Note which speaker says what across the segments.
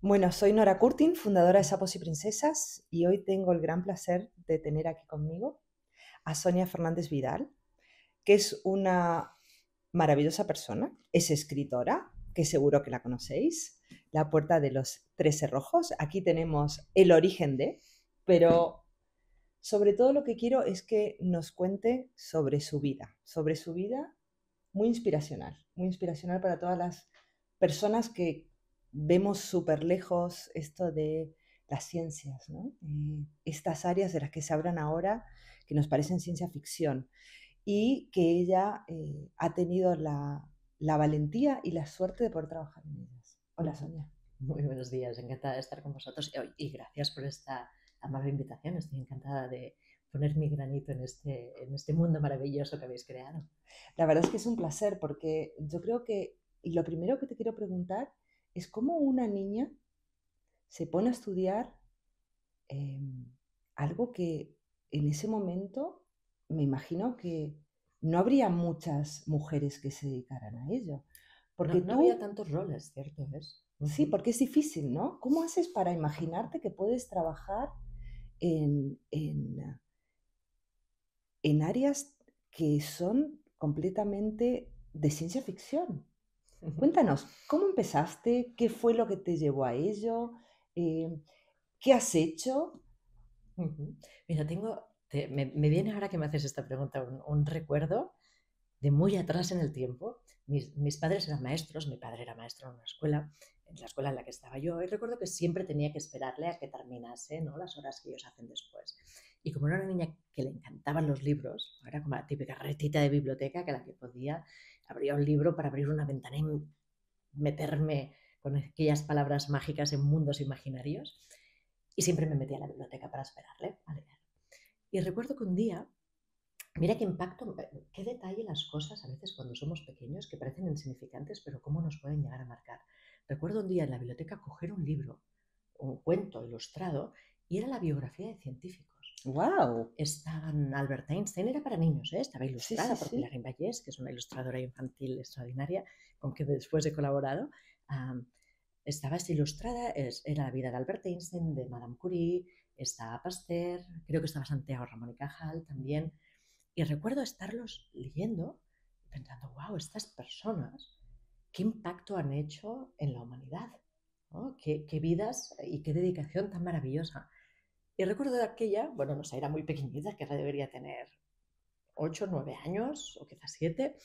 Speaker 1: Bueno, soy Nora Curtin, fundadora de Sapos y Princesas, y hoy tengo el gran placer de tener aquí conmigo a Sonia Fernández Vidal, que es una maravillosa persona, es escritora, que seguro que la conocéis, La puerta de los 13 rojos. Aquí tenemos El origen de, pero sobre todo lo que quiero es que nos cuente sobre su vida muy inspiracional para todas las personas que vemos súper lejos esto de las ciencias, ¿no? Estas áreas de las que se hablan ahora que nos parecen ciencia ficción y que ella ha tenido la valentía y la suerte de poder trabajar en ellas. Hola,
Speaker 2: Ujú.
Speaker 1: Sonia.
Speaker 2: Muy buenos días, encantada de estar con vosotros y gracias por esta amable invitación. Estoy encantada de poner mi granito en este mundo maravilloso que habéis creado.
Speaker 1: La verdad es que es un placer porque yo creo que lo primero que te quiero preguntar es cómo una niña se pone a estudiar eh, algo que en ese momento me imagino que no habría muchas mujeres que se dedicaran a ello.
Speaker 2: No,
Speaker 1: Porque
Speaker 2: no había
Speaker 1: tú,
Speaker 2: tantos roles, ¿cierto es?
Speaker 1: sí,
Speaker 2: Ujú.
Speaker 1: porque es difícil, ¿no? ¿Cómo haces para imaginarte que puedes trabajar en, en, en áreas que son completamente de ciencia ficción? Cuéntanos, ¿cómo empezaste? ¿Qué fue lo que te llevó a ello? Eh, ¿Qué has hecho?
Speaker 2: Ujú. Mira, me viene ahora que me haces esta pregunta un recuerdo de muy atrás en el tiempo. Mis padres eran maestros, mi padre era maestro en una escuela, en la escuela en la que estaba yo, y recuerdo que siempre tenía que esperarle a que terminase, ¿no?, las horas que ellos hacen después. Y como era una niña que le encantaban los libros, era como la típica retita de biblioteca que la que podía abría un libro para abrir una ventana y meterme con aquellas palabras mágicas en mundos imaginarios, y siempre me metía a la biblioteca para esperarle a leer. Y recuerdo que un día, mira qué impacto, qué detalle las cosas a veces cuando somos pequeños que parecen insignificantes, pero cómo nos pueden llegar a marcar. Recuerdo un día en la biblioteca coger un libro, un cuento ilustrado, y era la biografía de científicos.
Speaker 1: ¡Wow!
Speaker 2: Estaban Albert Einstein, era para niños, ¿eh? Estaba
Speaker 1: Sí, sí,
Speaker 2: ilustrada por
Speaker 1: sí.
Speaker 2: Pilar Vallés, que es una ilustradora infantil extraordinaria, con que después he colaborado. Um, Estaba esta ilustrada, era la vida de Albert Einstein, de Madame Curie, estaba Pasteur, creo que estaba Santiago Ramón y Cajal también. Y recuerdo estarlos leyendo pensando, wow, estas personas, qué impacto han hecho en la humanidad, ¿no? Qué vidas y qué dedicación tan maravillosa. Y recuerdo de aquella, bueno, no sé, era muy pequeñita, que debería tener 8, 9 años o quizás 7,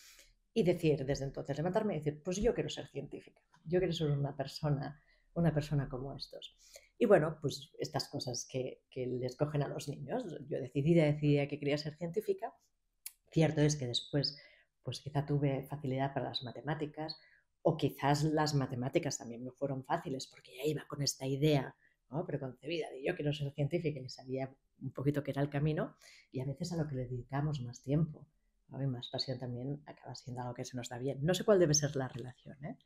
Speaker 2: y decir, desde entonces, levantarme y decir, pues yo quiero ser científica, yo quiero ser una persona como estos. Y bueno, pues estas cosas que les cogen a los niños, yo decidí que quería ser científica. Cierto es que después, pues quizá tuve facilidad para las matemáticas, o quizás las matemáticas también me fueron fáciles porque ya iba con esta idea, ¿no?, preconcebida de yo quiero ser científica y sabía un poquito que era el camino, y a veces a lo que le dedicamos más tiempo, ¿no?, y más pasión también acaba siendo algo que se nos da bien. No sé cuál debe ser la relación, ¿eh?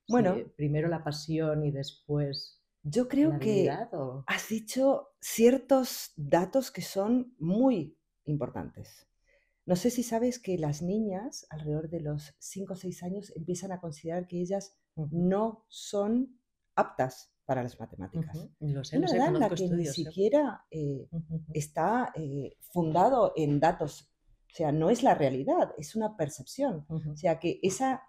Speaker 2: Si
Speaker 1: Bueno,
Speaker 2: primero la pasión y después
Speaker 1: yo
Speaker 2: la
Speaker 1: creo que
Speaker 2: habilidad o...
Speaker 1: has dicho ciertos datos que son muy importantes. No sé si sabes que las niñas, alrededor de los 5 o 6 años, empiezan a considerar que ellas
Speaker 2: Ujú,
Speaker 1: no son aptas para las matemáticas.
Speaker 2: ujú. Lo
Speaker 1: Una
Speaker 2: sé,
Speaker 1: edad en la
Speaker 2: conozco
Speaker 1: que ni
Speaker 2: estudios.
Speaker 1: siquiera
Speaker 2: Ujú,
Speaker 1: está fundado en datos. O sea, no es la realidad, es una percepción. O
Speaker 2: ujú,
Speaker 1: sea, que esa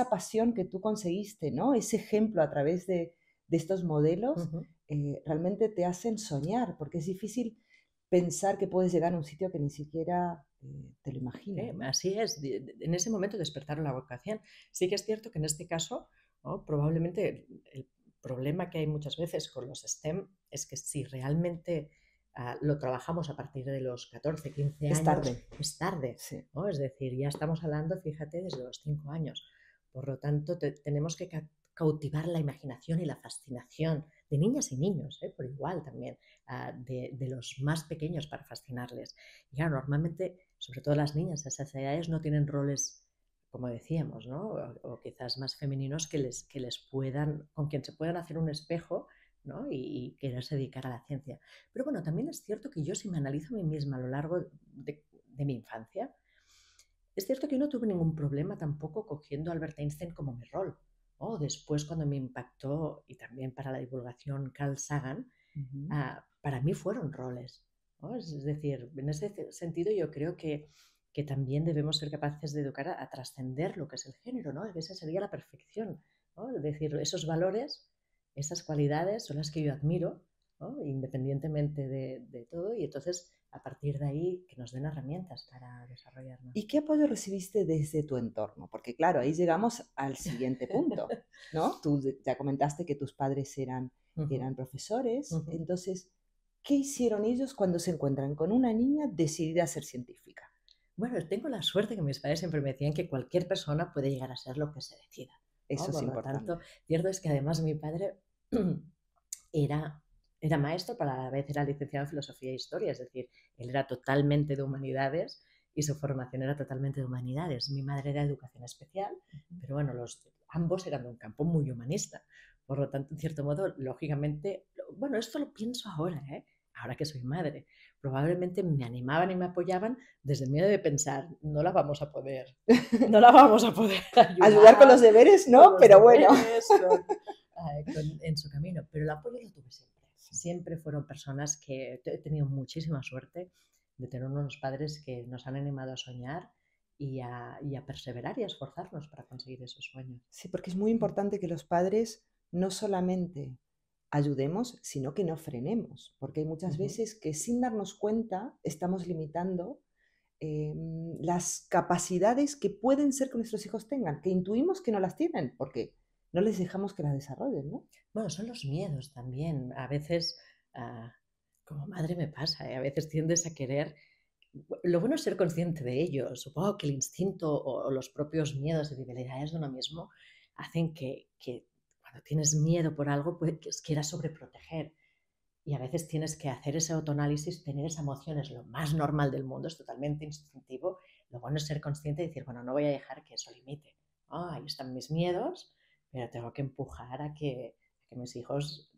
Speaker 1: pasión que tú conseguiste, ¿no? Ese ejemplo a través de estos modelos,
Speaker 2: ujú.
Speaker 1: realmente te hacen soñar, porque es difícil pensar que puedes llegar a un sitio que ni siquiera te lo imaginas, ¿no?
Speaker 2: Así es, en ese momento despertaron la vocación. Sí que es cierto que en este caso, ¿no?, probablemente el problema que hay muchas veces con los STEM es que si realmente lo trabajamos a partir de los 14, 15
Speaker 1: Es
Speaker 2: años,
Speaker 1: tarde,
Speaker 2: es tarde,
Speaker 1: sí.
Speaker 2: ¿no? Es decir, ya estamos hablando, fíjate, desde los 5 años. Por lo tanto, tenemos que cautivar la imaginación y la fascinación de niñas y niños, por igual también, de los más pequeños para fascinarles. Y claro, normalmente, sobre todo las niñas a esas edades, no tienen roles, como decíamos, ¿no?, o quizás más femeninos que les puedan, con quien se puedan hacer un espejo, ¿no?, y quererse dedicar a la ciencia. Pero bueno, también es cierto que yo, si me analizo a mí misma a lo largo de mi infancia, es cierto que no tuve ningún problema tampoco cogiendo a Albert Einstein como mi rol. O después cuando me impactó, y también para la divulgación, Carl Sagan,
Speaker 1: Ujú.
Speaker 2: para mí fueron roles, ¿no? Es decir, en ese sentido yo creo que también debemos ser capaces de educar a trascender lo que es el género, ¿no? Esa sería la perfección, ¿no? Es decir, esos valores, esas cualidades son las que yo admiro, ¿no? Independientemente de todo, y entonces a partir de ahí que nos den herramientas para desarrollarnos.
Speaker 1: ¿Y qué apoyo recibiste desde tu entorno? Porque claro, ahí llegamos al siguiente punto, ¿no? Tú ya comentaste que tus padres
Speaker 2: Ujú,
Speaker 1: eran profesores,
Speaker 2: ujú.
Speaker 1: entonces, ¿qué hicieron ellos cuando se encuentran con una niña decidida a ser científica?
Speaker 2: Bueno, tengo la suerte que mis padres siempre me decían que cualquier persona puede llegar a ser lo que se decida, ¿no?
Speaker 1: Eso es
Speaker 2: Por lo tanto,
Speaker 1: importante.
Speaker 2: cierto es que además mi padre era, era maestro, pero a la vez era licenciado en filosofía e historia, es decir, él era totalmente de humanidades y su formación era totalmente de humanidades. Mi madre era de educación especial, pero bueno, ambos eran de un campo muy humanista. Por lo tanto, en cierto modo, lógicamente, bueno, esto lo pienso ahora, ¿eh? Ahora que soy madre, probablemente me animaban y me apoyaban desde el miedo de pensar, no la vamos a poder
Speaker 1: Ayudar con
Speaker 2: ayudar
Speaker 1: los deberes,
Speaker 2: con
Speaker 1: no,
Speaker 2: los
Speaker 1: pero bueno.
Speaker 2: deberes, en su camino. Pero el apoyo lo tuve siempre. Siempre fueron personas que he tenido muchísima suerte de tener unos padres que nos han animado a soñar y a perseverar y a esforzarnos para conseguir esos sueños.
Speaker 1: Sí, porque es muy importante que los padres no solamente ayudemos, sino que no frenemos, porque hay muchas
Speaker 2: Ujú.
Speaker 1: veces que sin darnos cuenta estamos limitando las capacidades que pueden ser que nuestros hijos tengan, que intuimos que no las tienen, porque no les dejamos que las desarrollen, ¿no?
Speaker 2: Bueno, son los miedos también. A veces, ah, como madre me pasa, ¿eh? A veces tiendes a querer. Lo bueno es ser consciente de ello. Supongo que el instinto o los propios miedos y debilidades de uno mismo hacen que cuando tienes miedo por algo, pues quieras sobreproteger. Y a veces tienes que hacer ese autoanálisis, tener esa emoción es lo más normal del mundo, es totalmente instintivo. Lo bueno es ser consciente y decir, bueno, no voy a dejar que eso limite. Ah, ahí están mis miedos, pero tengo que empujar a que mis hijos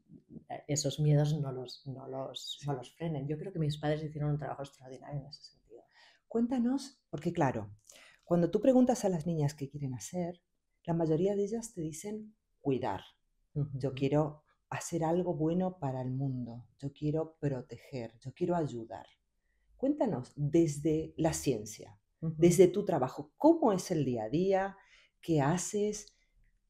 Speaker 2: esos miedos no
Speaker 1: Sí.
Speaker 2: los frenen. Yo creo que mis padres hicieron un trabajo extraordinario en ese sentido.
Speaker 1: Cuéntanos, porque claro, cuando tú preguntas a las niñas qué quieren hacer, la mayoría de ellas te dicen cuidar. Yo
Speaker 2: Ujú,
Speaker 1: quiero hacer algo bueno para el mundo, yo quiero proteger, yo quiero ayudar. Cuéntanos desde la ciencia,
Speaker 2: ujú.
Speaker 1: desde tu trabajo, ¿cómo es el día a día? ¿Qué haces?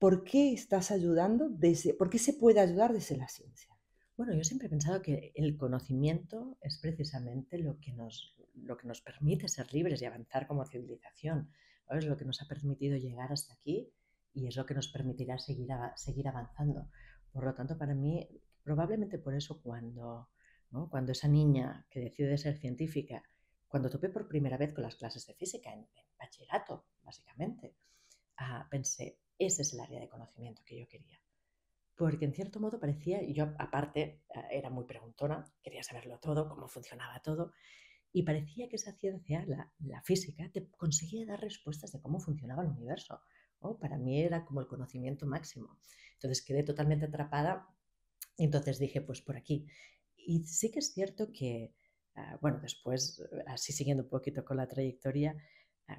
Speaker 1: ¿Por qué estás ayudando por qué se puede ayudar desde la ciencia?
Speaker 2: Bueno, yo siempre he pensado que el conocimiento es precisamente lo que nos permite ser libres y avanzar como civilización, ¿no? Es lo que nos ha permitido llegar hasta aquí y es lo que nos permitirá seguir avanzando. Por lo tanto, para mí, probablemente por eso ¿no? Cuando esa niña que decide ser científica, cuando topé por primera vez con las clases de física en bachillerato, básicamente, pensé, ese es el área de conocimiento que yo quería. Porque en cierto modo parecía, y yo aparte era muy preguntona, quería saberlo todo, cómo funcionaba todo, y parecía que esa ciencia, la física, te conseguía dar respuestas de cómo funcionaba el universo, ¿no? Para mí era como el conocimiento máximo. Entonces quedé totalmente atrapada y entonces dije, pues por aquí. Y sí que es cierto que, bueno, después, así siguiendo un poquito con la trayectoria,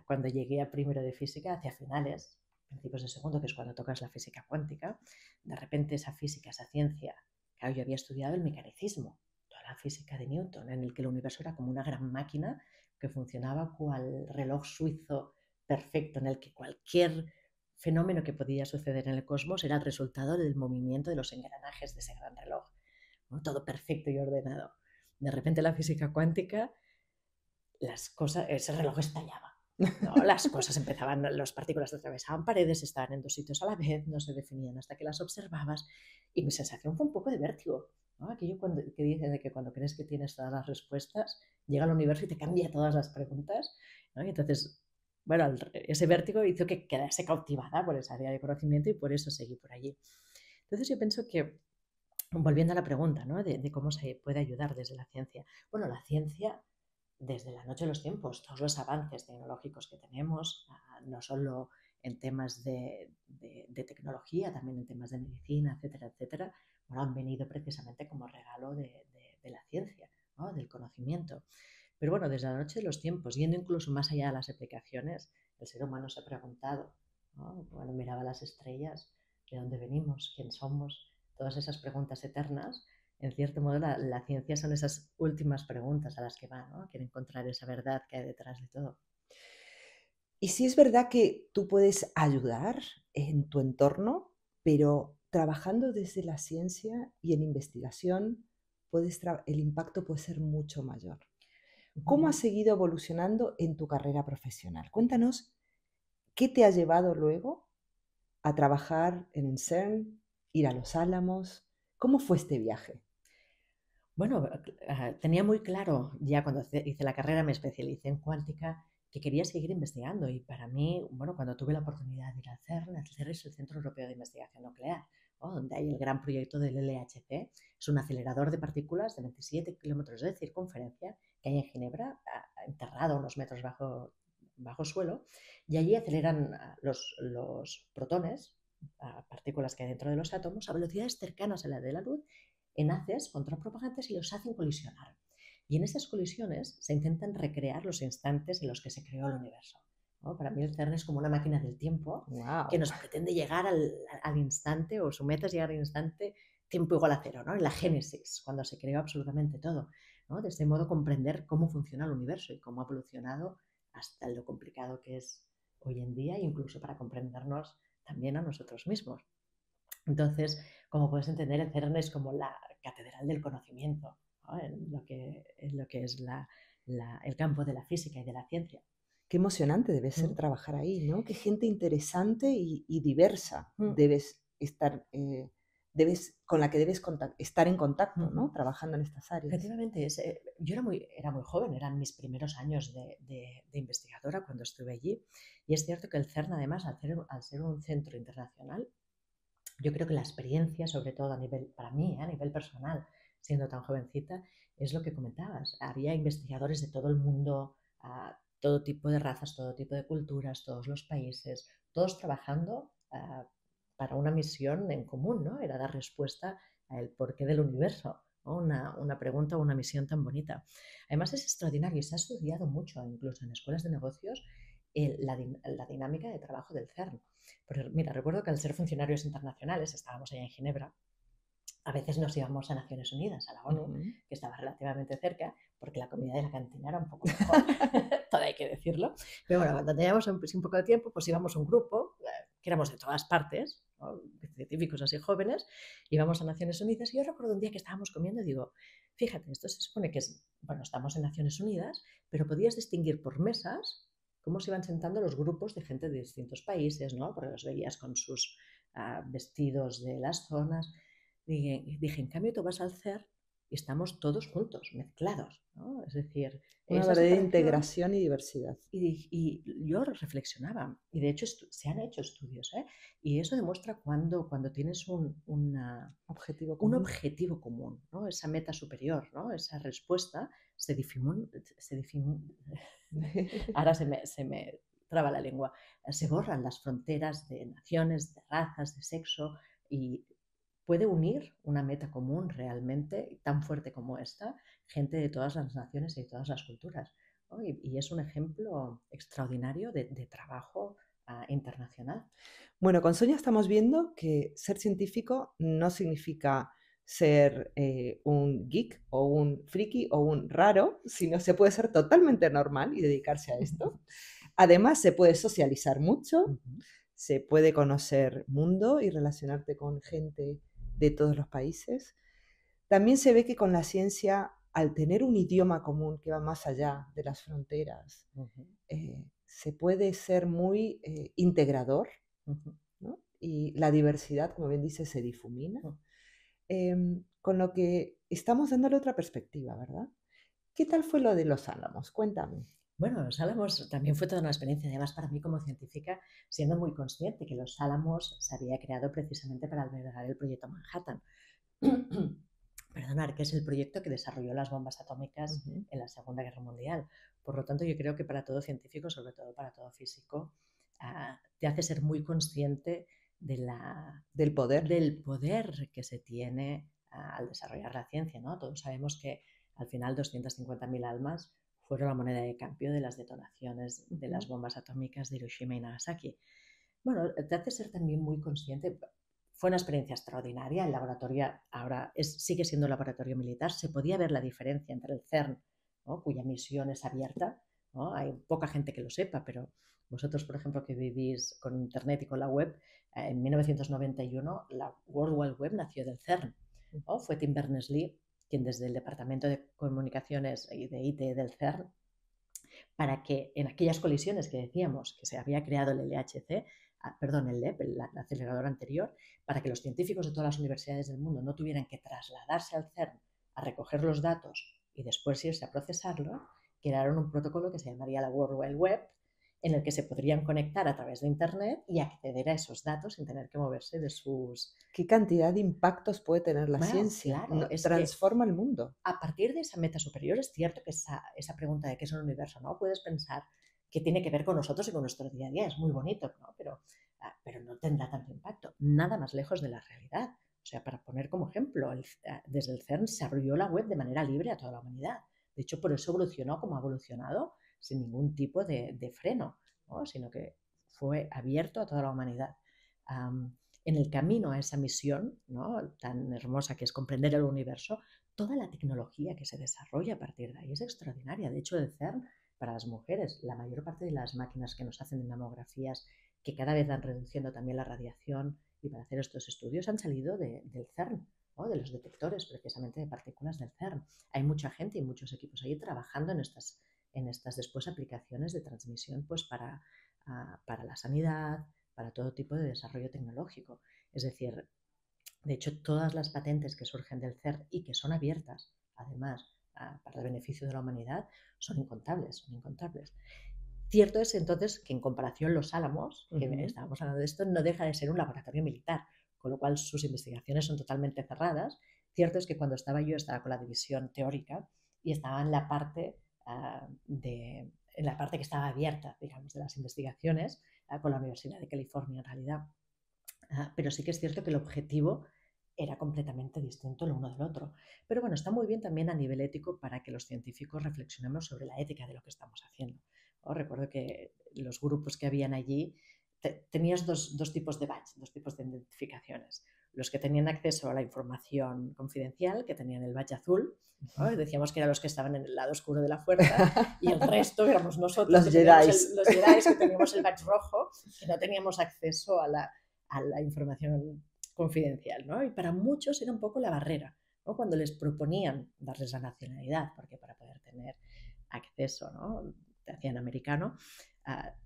Speaker 2: cuando llegué a primero de física, hacia finales, principios de segundo, que es cuando tocas la física cuántica, de repente esa física, esa ciencia, claro, yo había estudiado el mecanicismo, toda la física de Newton, en el que el universo era como una gran máquina que funcionaba cual reloj suizo perfecto, en el que cualquier fenómeno que podía suceder en el cosmos era el resultado del movimiento de los engranajes de ese gran reloj, ¿no? Todo perfecto y ordenado. De repente la física cuántica, ese reloj estallaba. ¿No? Las cosas empezaban, las partículas atravesaban paredes, estaban en dos sitios a la vez, no se definían hasta que las observabas. Y mi sensación fue un poco de vértigo, ¿no? Aquello que dicen de que cuando crees que tienes todas las respuestas, llega el universo y te cambia todas las preguntas, ¿no? Y entonces, bueno, ese vértigo hizo que quedase cautivada por esa área de conocimiento y por eso seguí por allí. Entonces yo pienso que, volviendo a la pregunta, ¿no? de cómo se puede ayudar desde la ciencia. Bueno, la ciencia desde la noche de los tiempos, todos los avances tecnológicos que tenemos, no solo en temas de tecnología, también en temas de medicina, etcétera, etcétera, bueno, han venido precisamente como regalo de la ciencia, ¿no? Del conocimiento. Pero bueno, desde la noche de los tiempos, yendo incluso más allá de las aplicaciones, el ser humano se ha preguntado, ¿no? Cuando miraba las estrellas, de dónde venimos, quién somos, todas esas preguntas eternas. En cierto modo, la ciencia son esas últimas preguntas a las que va, ¿no? Quiere encontrar esa verdad que hay detrás de todo.
Speaker 1: Y sí es verdad que tú puedes ayudar en tu entorno, pero trabajando desde la ciencia y en investigación, el impacto puede ser mucho mayor. ¿Cómo has seguido evolucionando en tu carrera profesional? Cuéntanos qué te ha llevado luego a trabajar en el CERN, ir a Los Álamos. ¿Cómo fue este viaje?
Speaker 2: Bueno, tenía muy claro, ya cuando hice la carrera, me especialicé en cuántica, que quería seguir investigando. Y para mí, bueno, cuando tuve la oportunidad de ir al CERN, el CERN es el Centro Europeo de Investigación Nuclear, ¿no? Donde hay el gran proyecto del LHC. Es un acelerador de partículas de 27 kilómetros de circunferencia que hay en Ginebra, enterrado unos metros bajo suelo. Y allí aceleran los protones, partículas que hay dentro de los átomos, a velocidades cercanas a la de la luz, en haces contrapropagantes y los hacen colisionar. Y en esas colisiones se intentan recrear los instantes en los que se creó el universo, ¿no? Para mí el CERN es como una máquina del tiempo que
Speaker 1: Wow.
Speaker 2: nos pretende llegar al instante, o su meta es llegar al instante tiempo igual a cero, ¿no? En la génesis, cuando se creó absolutamente todo, ¿no? De este modo comprender cómo funciona el universo y cómo ha evolucionado hasta lo complicado que es hoy en día, incluso para comprendernos también a nosotros mismos. Entonces, como puedes entender, el CERN es como la catedral del conocimiento, ¿no? En lo que es el campo de la física y de la ciencia.
Speaker 1: Qué emocionante debe ser
Speaker 2: Mm.
Speaker 1: trabajar ahí, ¿no? Qué gente interesante y diversa
Speaker 2: Mm.
Speaker 1: debes estar, con la que debes estar en contacto, ¿no?
Speaker 2: Ujú.
Speaker 1: Trabajando en estas áreas.
Speaker 2: Efectivamente, yo era muy joven, eran mis primeros años de investigadora cuando estuve allí. Y es cierto que el CERN, además, al ser un centro internacional, yo creo que la experiencia, sobre todo para mí, a nivel personal, siendo tan jovencita, es lo que comentabas. Había investigadores de todo el mundo, todo tipo de razas, todo tipo de culturas, todos los países, todos trabajando para una misión en común, ¿no? Era dar respuesta al porqué del universo, ¿no? Una pregunta o una misión tan bonita. Además es extraordinario y se ha estudiado mucho, incluso en escuelas de negocios, la dinámica de trabajo del CERN. Pero mira, recuerdo que al ser funcionarios internacionales, estábamos allá en Ginebra, a veces nos íbamos a Naciones Unidas, a la ONU,
Speaker 1: Ujú.
Speaker 2: que estaba relativamente cerca, porque la comida de la cantina era un poco mejor, todo hay que decirlo. Pero bueno, cuando teníamos un poco de tiempo, pues íbamos a un grupo, que éramos de todas partes, ¿no? Científicos así jóvenes, íbamos a Naciones Unidas y yo recuerdo un día que estábamos comiendo y digo, fíjate, esto se supone que es, bueno, estamos en Naciones Unidas, pero podías distinguir por mesas cómo se iban sentando los grupos de gente de distintos países, ¿no? Porque los veías con sus vestidos de las zonas. Dije, en cambio tú vas al CER y estamos todos juntos, mezclados, ¿no? Es decir,
Speaker 1: Una
Speaker 2: esa
Speaker 1: verdadera
Speaker 2: separación.
Speaker 1: integración y diversidad.
Speaker 2: Y yo reflexionaba, y de hecho se han hecho estudios, ¿eh? Y eso demuestra cuando tienes
Speaker 1: Objetivo
Speaker 2: un
Speaker 1: común.
Speaker 2: objetivo común, ¿no? Esa meta superior, ¿no? Esa respuesta ahora se me traba la lengua, se borran las fronteras de naciones, de razas, de sexo, y puede unir una meta común realmente tan fuerte como esta, gente de todas las naciones y de todas las culturas, ¿no? Y es un ejemplo extraordinario de trabajo internacional.
Speaker 1: Bueno, con Sonia estamos viendo que ser científico no significa ser un geek o un friki o un raro, sino se puede ser totalmente normal y dedicarse a esto. Además, se puede socializar mucho,
Speaker 2: Ujú.
Speaker 1: se puede conocer mundo y relacionarte con gente de todos los países. También se ve que con la ciencia, al tener un idioma común que va más allá de las fronteras,
Speaker 2: Ujú.
Speaker 1: se puede ser muy integrador,
Speaker 2: Ujú.
Speaker 1: ¿no? Y la diversidad, como bien dice, se difumina,
Speaker 2: Ujú.
Speaker 1: con lo que estamos dándole otra perspectiva, ¿verdad? ¿Qué tal fue lo de los Álamos? Cuéntame.
Speaker 2: Bueno, los Álamos también fue toda una experiencia, además para mí como científica, siendo muy consciente que los Álamos se había creado precisamente para albergar el proyecto Manhattan. Perdonar, que es el proyecto que desarrolló las bombas atómicas
Speaker 1: Ujú.
Speaker 2: en la Segunda Guerra Mundial. Por lo tanto, yo creo que para todo científico, sobre todo para todo físico, te hace ser muy consciente
Speaker 1: Del poder.
Speaker 2: del poder que se tiene al desarrollar la ciencia, ¿no? Todos sabemos que al final 250.000 almas fueron la moneda de cambio de las detonaciones de las
Speaker 1: Ujú.
Speaker 2: bombas atómicas de Hiroshima y Nagasaki. Bueno, te hace ser también muy consciente. Fue una experiencia extraordinaria. El laboratorio ahora sigue siendo un laboratorio militar. Se podía ver la diferencia entre el CERN, ¿no?, cuya misión es abierta, ¿no? Hay poca gente que lo sepa, pero vosotros, por ejemplo, que vivís con Internet y con la web, en 1991 la World Wide Web nació del CERN, ¿no? Fue Tim Berners-Lee quien desde el Departamento de Comunicaciones y de IT del CERN, para que en aquellas colisiones que decíamos que se había creado el LHC, perdón, el LEP, el acelerador anterior, para que los científicos de todas las universidades del mundo no tuvieran que trasladarse al CERN a recoger los datos y después irse a procesarlo, crearon un protocolo que se llamaría la World Wide Web, en el que se podrían conectar a través de Internet y acceder a esos datos sin tener que moverse de sus...
Speaker 1: ¿Qué cantidad de impactos puede tener la
Speaker 2: Bueno,
Speaker 1: ciencia?
Speaker 2: claro, es que
Speaker 1: Transforma el mundo.
Speaker 2: a partir de esa meta superior es cierto que esa pregunta de qué es el universo, ¿no? Puedes pensar que tiene que ver con nosotros y con nuestro día a día, es muy bonito, ¿no? Pero no tendrá tanto impacto, nada más lejos de la realidad. O sea, para poner como ejemplo, desde el CERN se abrió la web de manera libre a toda la humanidad. De hecho, por eso evolucionó como ha evolucionado, sin ningún tipo de freno, ¿no? Sino que fue abierto a toda la humanidad. En el camino a esa misión, ¿no?, tan hermosa que es comprender el universo, toda la tecnología que se desarrolla a partir de ahí es extraordinaria. De hecho, el CERN, para las mujeres, la mayor parte de las máquinas que nos hacen de mamografías, que cada vez van reduciendo también la radiación y para hacer estos estudios, han salido del CERN, ¿no?, de los detectores precisamente de partículas del CERN. Hay mucha gente y muchos equipos ahí trabajando en estas después aplicaciones de transmisión, pues para la sanidad, para todo tipo de desarrollo tecnológico. Es decir, de hecho, todas las patentes que surgen del CERN y que son abiertas, además, para el beneficio de la humanidad, son incontables, son incontables. Cierto es entonces que en comparación Los Álamos, que estábamos hablando de esto, no deja de ser un laboratorio militar, con lo cual sus investigaciones son totalmente cerradas. Cierto es que cuando estaba con la división teórica y estaba en la parte que estaba abierta, digamos, de las investigaciones, con la Universidad de California en realidad. Pero sí que es cierto que el objetivo era completamente distinto el uno del otro. Pero bueno, está muy bien también a nivel ético para que los científicos reflexionemos sobre la ética de lo que estamos haciendo. Recuerdo que los grupos que habían allí tenías dos tipos de badge, dos tipos de identificaciones. Los que tenían acceso a la información confidencial, que tenían el badge azul, ¿no? Decíamos que eran los que estaban en el lado oscuro de la fuerza, y el resto éramos nosotros,
Speaker 1: los Jedi,
Speaker 2: que teníamos el badge rojo, que no teníamos acceso a la información confidencial, ¿no? Y para muchos era un poco la barrera, ¿no?, cuando les proponían darles la nacionalidad, porque para poder tener acceso, ¿no?, te hacían americano,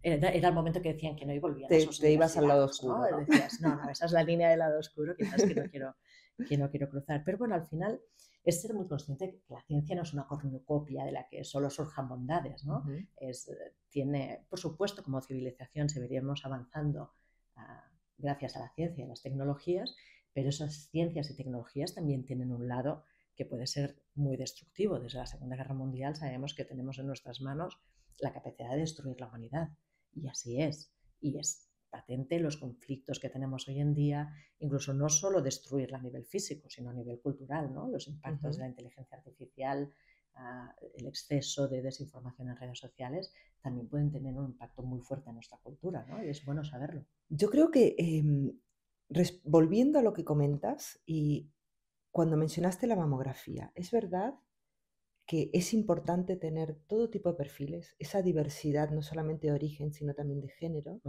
Speaker 2: era el momento que decían que no y volvían a sus
Speaker 1: te ibas al lado oscuro,
Speaker 2: ¿no? Decías, no, esa es la línea del lado oscuro, quizás que no quiero cruzar. Pero bueno, al final es ser muy consciente que la ciencia no es una cornucopia de la que solo surjan bondades, ¿no? Tiene, por supuesto, como civilización seguiríamos avanzando gracias a la ciencia y a las tecnologías, pero esas ciencias y tecnologías también tienen un lado que puede ser muy destructivo. Desde la Segunda Guerra Mundial sabemos que tenemos en nuestras manos la capacidad de destruir la humanidad, y así es. Y es patente los conflictos que tenemos hoy en día, incluso no solo destruirla a nivel físico, sino a nivel cultural, ¿no? Los impactos de la inteligencia artificial, el exceso de desinformación en redes sociales, también pueden tener un impacto muy fuerte en nuestra cultura, ¿no? Y es bueno saberlo.
Speaker 1: Yo creo que, volviendo a lo que comentas, y cuando mencionaste la mamografía, es verdad que es importante tener todo tipo de perfiles, esa diversidad no solamente de origen, sino también de género,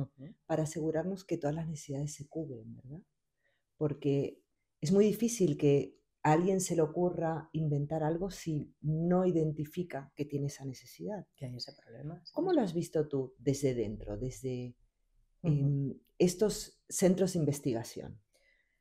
Speaker 1: para asegurarnos que todas las necesidades se cubren, ¿verdad? Porque es muy difícil que a alguien se le ocurra inventar algo si no identifica que tiene esa necesidad.
Speaker 2: Que hay ese problema. ¿Sí?
Speaker 1: ¿Cómo lo has visto tú desde dentro, desde estos centros de investigación?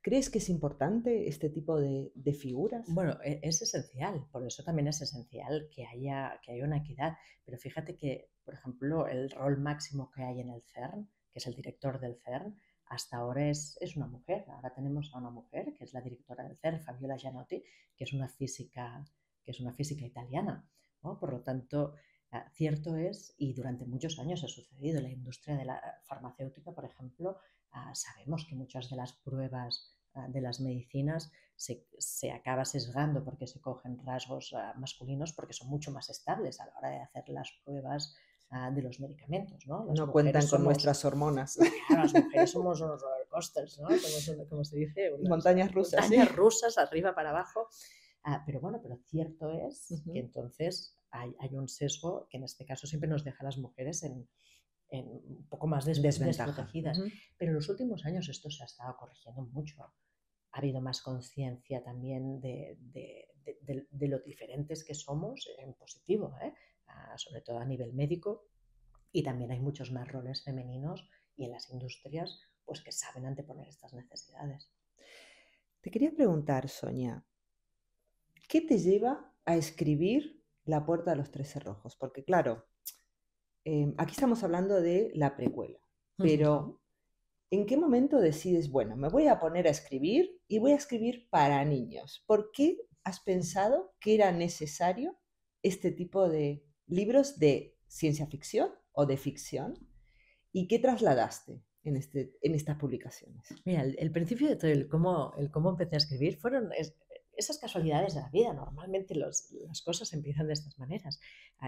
Speaker 1: ¿Crees que es importante este tipo de figuras?
Speaker 2: Bueno, es esencial, por eso también es esencial que haya una equidad. Pero fíjate que, por ejemplo, el rol máximo que hay en el CERN, que es el director del CERN, hasta ahora es una mujer. Ahora tenemos a una mujer, que es la directora del CERN, Fabiola Gianotti, que es una física italiana, ¿no? Por lo tanto, cierto es, y durante muchos años ha sucedido en la industria de la farmacéutica, por ejemplo, sabemos que muchas de las pruebas de las medicinas se acaba sesgando porque se cogen rasgos masculinos, porque son mucho más estables a la hora de hacer las pruebas de los medicamentos, ¿no?
Speaker 1: No cuentan con nuestras hormonas.
Speaker 2: Claro, las mujeres somos rollercoasters, ¿no? Como se dice,
Speaker 1: Montañas rusas,
Speaker 2: montañas
Speaker 1: sí.
Speaker 2: rusas, arriba para abajo. Pero bueno, pero cierto es que
Speaker 1: Ujú.
Speaker 2: entonces hay un sesgo que en este caso siempre nos deja a las mujeres en un poco más
Speaker 1: Desventaja.
Speaker 2: desprotegidas.
Speaker 1: Ujú.
Speaker 2: Pero en los últimos años esto se ha estado corrigiendo mucho. Ha habido más conciencia también de lo diferentes que somos en positivo, ¿eh? Sobre todo a nivel médico, y también hay muchos más roles femeninos y en las industrias pues que saben anteponer estas necesidades.
Speaker 1: Te quería preguntar, Sonia, ¿qué te lleva a escribir La puerta de los tres cerrojos? Porque claro, aquí estamos hablando de la precuela, pero ¿en qué momento decides, bueno, me voy a poner a escribir y voy a escribir para niños? ¿Por qué has pensado que era necesario este tipo de libros de ciencia ficción o de ficción? ¿Y qué trasladaste en estas publicaciones?
Speaker 2: Mira, el principio de todo, el cómo empecé a escribir, fueron esas casualidades de la vida. Normalmente las cosas empiezan de estas maneras.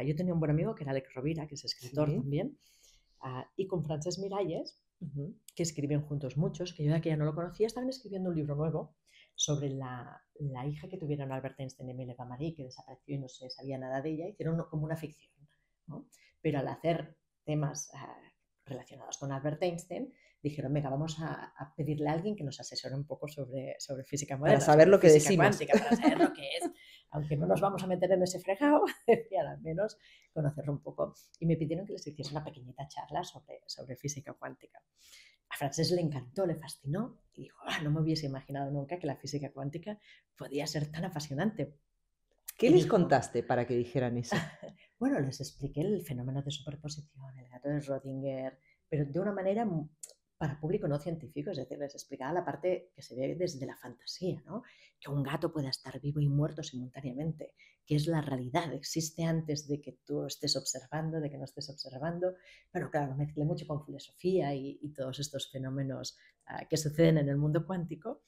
Speaker 2: Yo tenía un buen amigo que era Alex Rovira, que es escritor
Speaker 1: Sí.
Speaker 2: también, y con Francesc Miralles,
Speaker 1: Ujú.
Speaker 2: que escriben juntos muchos, que yo de aquella no lo conocía, estaban escribiendo un libro nuevo sobre la hija que tuvieron Albert Einstein y Emile Marie, que desapareció y no se sabía nada de ella. Hicieron como una ficción, ¿no? Pero al hacer temas relacionados con Albert Einstein, dijeron, venga, vamos a pedirle a alguien que nos asesore un poco sobre física
Speaker 1: Para
Speaker 2: moderna,
Speaker 1: saber
Speaker 2: sobre
Speaker 1: lo que
Speaker 2: física
Speaker 1: decimos.
Speaker 2: cuántica, para saber lo que es. Aunque no nos vamos a meter en ese fregado, decían al menos conocerlo un poco. Y me pidieron que les hiciese una pequeñita charla sobre física cuántica. A Francesc le encantó, le fascinó y dijo, no me hubiese imaginado nunca que la física cuántica podía ser tan apasionante.
Speaker 1: ¿Qué
Speaker 2: Y
Speaker 1: les
Speaker 2: dijo,
Speaker 1: contaste para que dijeran eso?
Speaker 2: bueno, les expliqué el fenómeno de superposición, el gato de Schrödinger, pero de una manera para público no científico, es decir, les explicaba la parte que se ve desde la fantasía, ¿no? Que un gato pueda estar vivo y muerto simultáneamente, que es la realidad, existe antes de que tú estés observando, de que no estés observando. Bueno, claro, mezclé mucho con filosofía y todos estos fenómenos que suceden en el mundo cuántico.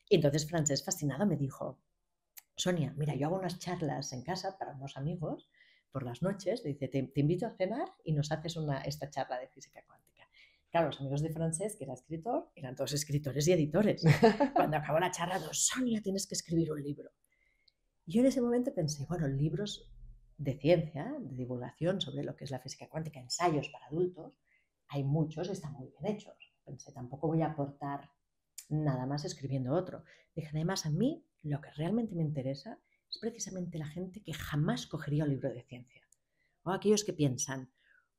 Speaker 2: Y entonces Francesc, fascinado, me dijo, Sonia, mira, yo hago unas charlas en casa para unos amigos por las noches, dice, te invito a cenar y nos haces esta charla de física cuántica. Claro, los amigos de Francesc, que era escritor, eran todos escritores y editores. Cuando acabó la charla, Sonia, tienes que escribir un libro. Y yo en ese momento pensé, bueno, libros de ciencia, de divulgación sobre lo que es la física cuántica, ensayos para adultos, hay muchos, están muy bien hechos. Pensé, tampoco voy a aportar nada más escribiendo otro. Dije, además, a mí lo que realmente me interesa es precisamente la gente que jamás cogería un libro de ciencia. O aquellos que piensan,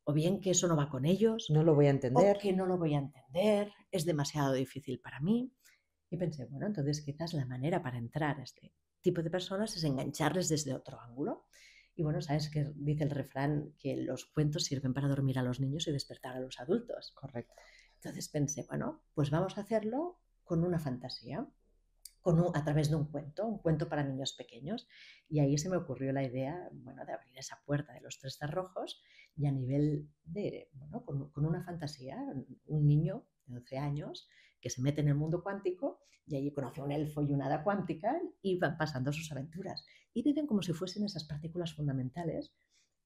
Speaker 2: o bien que eso no va con ellos,
Speaker 1: No lo voy a
Speaker 2: o
Speaker 1: entender.
Speaker 2: que no lo voy a entender, es demasiado difícil para mí. Y pensé, bueno, entonces quizás la manera para entrar a este tipo de personas es engancharles desde otro ángulo. Y bueno, sabes que dice el refrán que los cuentos sirven para dormir a los niños y despertar a los adultos.
Speaker 1: Correcto.
Speaker 2: Entonces pensé, bueno, pues vamos a hacerlo con una fantasía, a través de un cuento para niños pequeños. Y ahí se me ocurrió la idea, bueno, de abrir esa puerta de los tres cerrojos y a nivel de, bueno, con una fantasía, un niño de 12 años que se mete en el mundo cuántico y allí conoce a un elfo y una hada cuántica y van pasando sus aventuras. Y viven como si fuesen esas partículas fundamentales,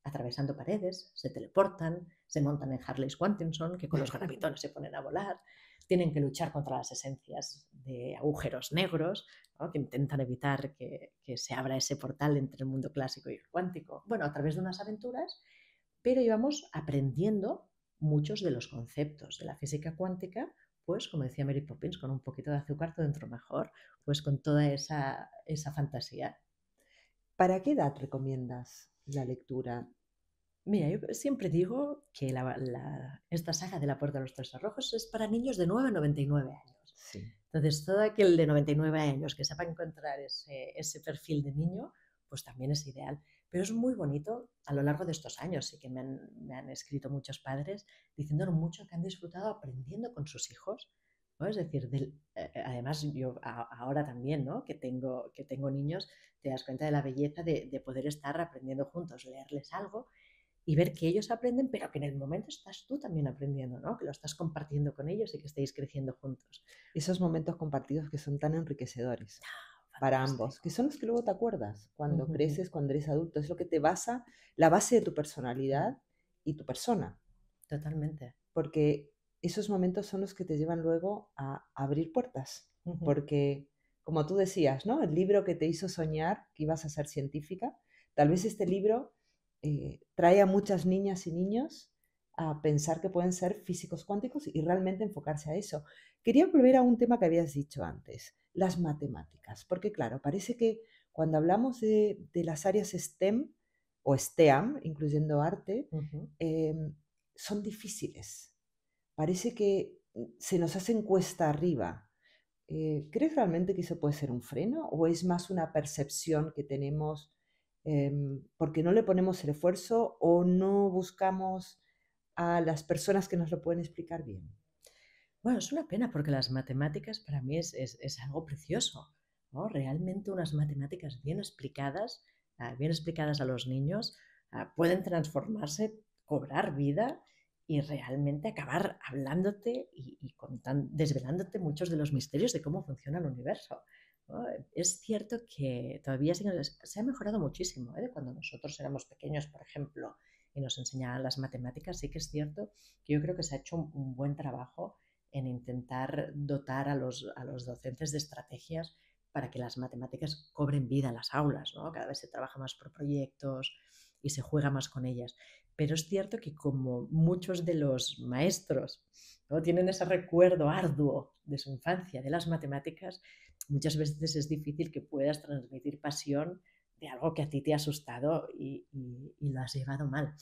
Speaker 2: atravesando paredes, se teleportan, se montan en Harley's Quantinson, que con los gravitones se ponen a volar, tienen que luchar contra las esencias de agujeros negros, ¿no? Que intentan evitar que se abra ese portal entre el mundo clásico y el cuántico. Bueno, a través de unas aventuras, pero íbamos aprendiendo muchos de los conceptos de la física cuántica, pues como decía Mary Poppins, con un poquito de azúcar dentro mejor, pues con toda esa fantasía.
Speaker 1: ¿Para qué edad recomiendas la lectura?
Speaker 2: Mira, yo siempre digo que esta saga de La Puerta de los Tres Cerrojos es para niños de 9 a 99 años.
Speaker 1: Sí.
Speaker 2: Entonces, todo aquel de 99 años que sepa encontrar ese perfil de niño, pues también es ideal. Pero es muy bonito a lo largo de estos años. Sí que me han escrito muchos padres diciéndonos mucho que han disfrutado aprendiendo con sus hijos, ¿no? Es decir, además yo ahora también, ¿no? que tengo niños, te das cuenta de la belleza de poder estar aprendiendo juntos, leerles algo y ver que ellos aprenden, pero que en el momento estás tú también aprendiendo, ¿no? Que lo estás compartiendo con ellos y que estéis creciendo juntos.
Speaker 1: Esos momentos compartidos que son tan enriquecedores para ambos, que
Speaker 2: Fantástico.
Speaker 1: son los que luego te acuerdas cuando
Speaker 2: Ujú.
Speaker 1: creces, cuando eres adulto. Es lo que te la base de tu personalidad y tu persona.
Speaker 2: Totalmente.
Speaker 1: Porque esos momentos son los que te llevan luego a abrir puertas,
Speaker 2: Ujú.
Speaker 1: porque como tú decías, ¿no? El libro que te hizo soñar que ibas a ser científica, tal vez este libro trae a muchas niñas y niños a pensar que pueden ser físicos cuánticos y realmente enfocarse a eso. Quería volver a un tema que habías dicho antes, las matemáticas, porque claro, parece que cuando hablamos de las áreas STEM o STEAM, incluyendo arte,
Speaker 2: Ujú.
Speaker 1: em, son difíciles. Parece que se nos hacen cuesta arriba. ¿Crees realmente que eso puede ser un freno o es más una percepción que tenemos porque no le ponemos el esfuerzo o no buscamos a las personas que nos lo pueden explicar bien?
Speaker 2: Bueno, es una pena porque las matemáticas para mí es algo precioso, ¿no? Realmente unas matemáticas bien explicadas a los niños, pueden transformarse, cobrar vida y realmente acabar hablándote y desvelándote muchos de los misterios de cómo funciona el universo, ¿no? Es cierto que todavía se ha mejorado muchísimo, ¿eh? De cuando nosotros éramos pequeños, por ejemplo, y nos enseñaban las matemáticas, sí que es cierto que yo creo que se ha hecho un buen trabajo en intentar dotar a los docentes de estrategias para que las matemáticas cobren vida en las aulas, ¿no? Cada vez se trabaja más por proyectos y se juega más con ellas. Pero es cierto que como muchos de los maestros, ¿no?, tienen ese recuerdo arduo de su infancia de las matemáticas, muchas veces es difícil que puedas transmitir pasión de algo que a ti te ha asustado y lo has llevado mal.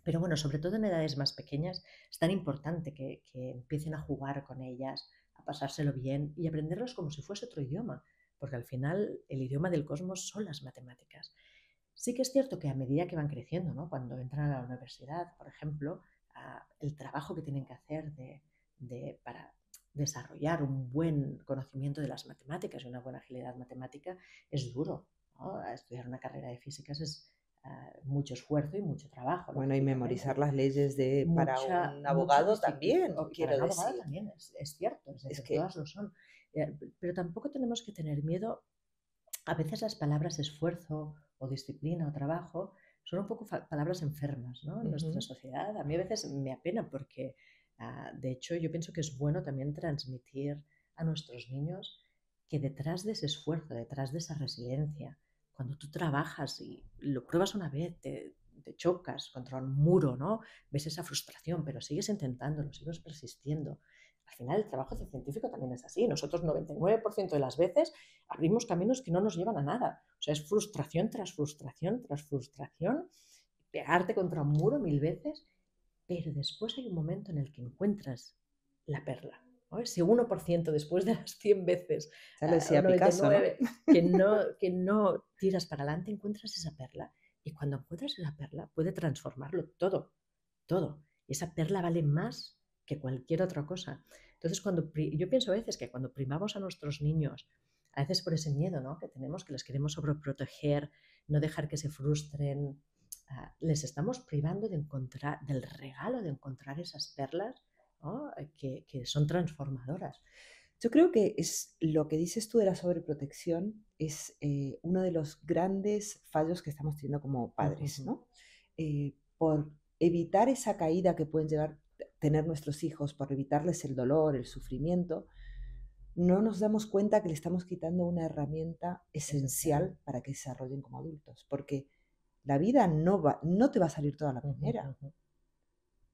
Speaker 2: Pero bueno, sobre todo en edades más pequeñas, es tan importante que empiecen a jugar con ellas, a pasárselo bien y aprenderlos como si fuese otro idioma, porque al final el idioma del cosmos son las matemáticas. Sí que es cierto que a medida que van creciendo, ¿no?, cuando entran a la universidad, por ejemplo, el trabajo que tienen que hacer para desarrollar un buen conocimiento de las matemáticas y una buena agilidad matemática es duro, ¿no? Estudiar una carrera de físicas es mucho esfuerzo y mucho trabajo,
Speaker 1: Bueno, y memorizar
Speaker 2: lógicamente.
Speaker 1: las leyes para un
Speaker 2: Mucha
Speaker 1: abogado
Speaker 2: disciplina.
Speaker 1: también,
Speaker 2: Y para
Speaker 1: quiero
Speaker 2: una abogada
Speaker 1: decir.
Speaker 2: también es cierto, es
Speaker 1: Es
Speaker 2: decir,
Speaker 1: que
Speaker 2: todas lo son. Pero tampoco tenemos que tener miedo. A veces las palabras esfuerzo o disciplina o trabajo son un poco palabras enfermas, ¿no?, en nuestra
Speaker 1: ujú.
Speaker 2: sociedad. A mí a veces me apena porque, de hecho, yo pienso que es bueno también transmitir a nuestros niños que detrás de ese esfuerzo, detrás de esa resiliencia, cuando tú trabajas y lo pruebas una vez, te chocas contra un muro, ¿no?, ves esa frustración, pero sigues intentándolo, sigues persistiendo. Al final el trabajo de científico también es así. Nosotros 99% de las veces abrimos caminos que no nos llevan a nada. O sea, es frustración tras frustración tras frustración, pegarte contra un muro 1000 veces, pero después hay un momento en el que encuentras la perla, ¿no? Ese 1% después de las 100 veces,
Speaker 1: Ya lo
Speaker 2: o
Speaker 1: decía Picasso, ¿no?
Speaker 2: 99, que no tiras para adelante, encuentras esa perla. Y cuando encuentras esa perla, puede transformarlo todo, todo. Y esa perla vale más que cualquier otra cosa. Entonces, yo pienso a veces que cuando primamos a nuestros niños, a veces por ese miedo, ¿no?, que tenemos, que les queremos sobreproteger, no dejar que se frustren, les estamos privando del regalo de encontrar esas perlas, ¿no?, que son transformadoras.
Speaker 1: Yo creo que es lo que dices tú de la sobreprotección es uno de los grandes fallos que estamos teniendo como padres,
Speaker 2: Ujú.
Speaker 1: ¿no? Por evitar esa caída que pueden llegar a tener nuestros hijos, por evitarles el dolor, el sufrimiento, no nos damos cuenta que le estamos quitando una herramienta
Speaker 2: Esencial.
Speaker 1: esencial para que se desarrollen como adultos, porque la vida no te va a salir toda la
Speaker 2: Ujú,
Speaker 1: primera.
Speaker 2: ujú.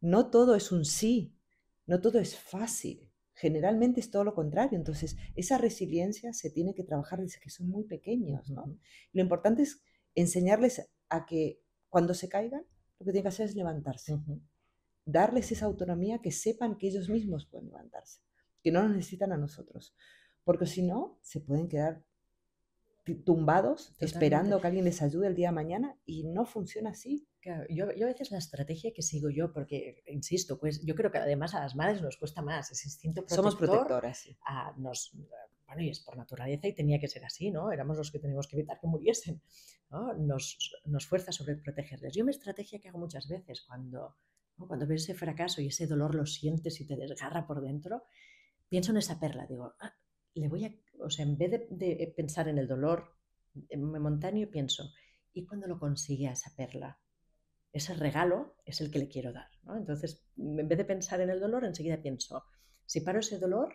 Speaker 1: No todo es un sí, no todo es fácil. Generalmente es todo lo contrario. Entonces, esa resiliencia se tiene que trabajar desde que son muy pequeños, ¿no?
Speaker 2: Ujú.
Speaker 1: Lo importante es enseñarles a que cuando se caigan, lo que tienen que hacer es levantarse.
Speaker 2: Ujú.
Speaker 1: Darles esa autonomía, que sepan que ellos mismos pueden levantarse, que no nos necesitan a nosotros. Porque si no, se pueden quedar tumbados
Speaker 2: Totalmente.
Speaker 1: esperando que alguien les ayude el día de mañana y no funciona así.
Speaker 2: Claro, yo a veces la estrategia que sigo yo, porque, insisto, pues yo creo que además a las madres nos cuesta más, ese instinto
Speaker 1: Somos
Speaker 2: protector,
Speaker 1: protectoras, sí.
Speaker 2: bueno, y es por naturaleza y tenía que ser así, ¿no? Éramos los que teníamos que evitar que muriesen, ¿no? Nos fuerza a sobreprotegerles. Yo mi estrategia que hago muchas veces cuando, ¿no?, cuando ves ese fracaso y ese dolor lo sientes y te desgarra por dentro, pienso en esa perla, digo, o sea, en vez de pensar en el dolor momentáneo, pienso, ¿y cuando lo consigue esa perla? ese regalo es el que le quiero dar, ¿no? Entonces, en vez de pensar en el dolor, enseguida pienso, si paro ese dolor,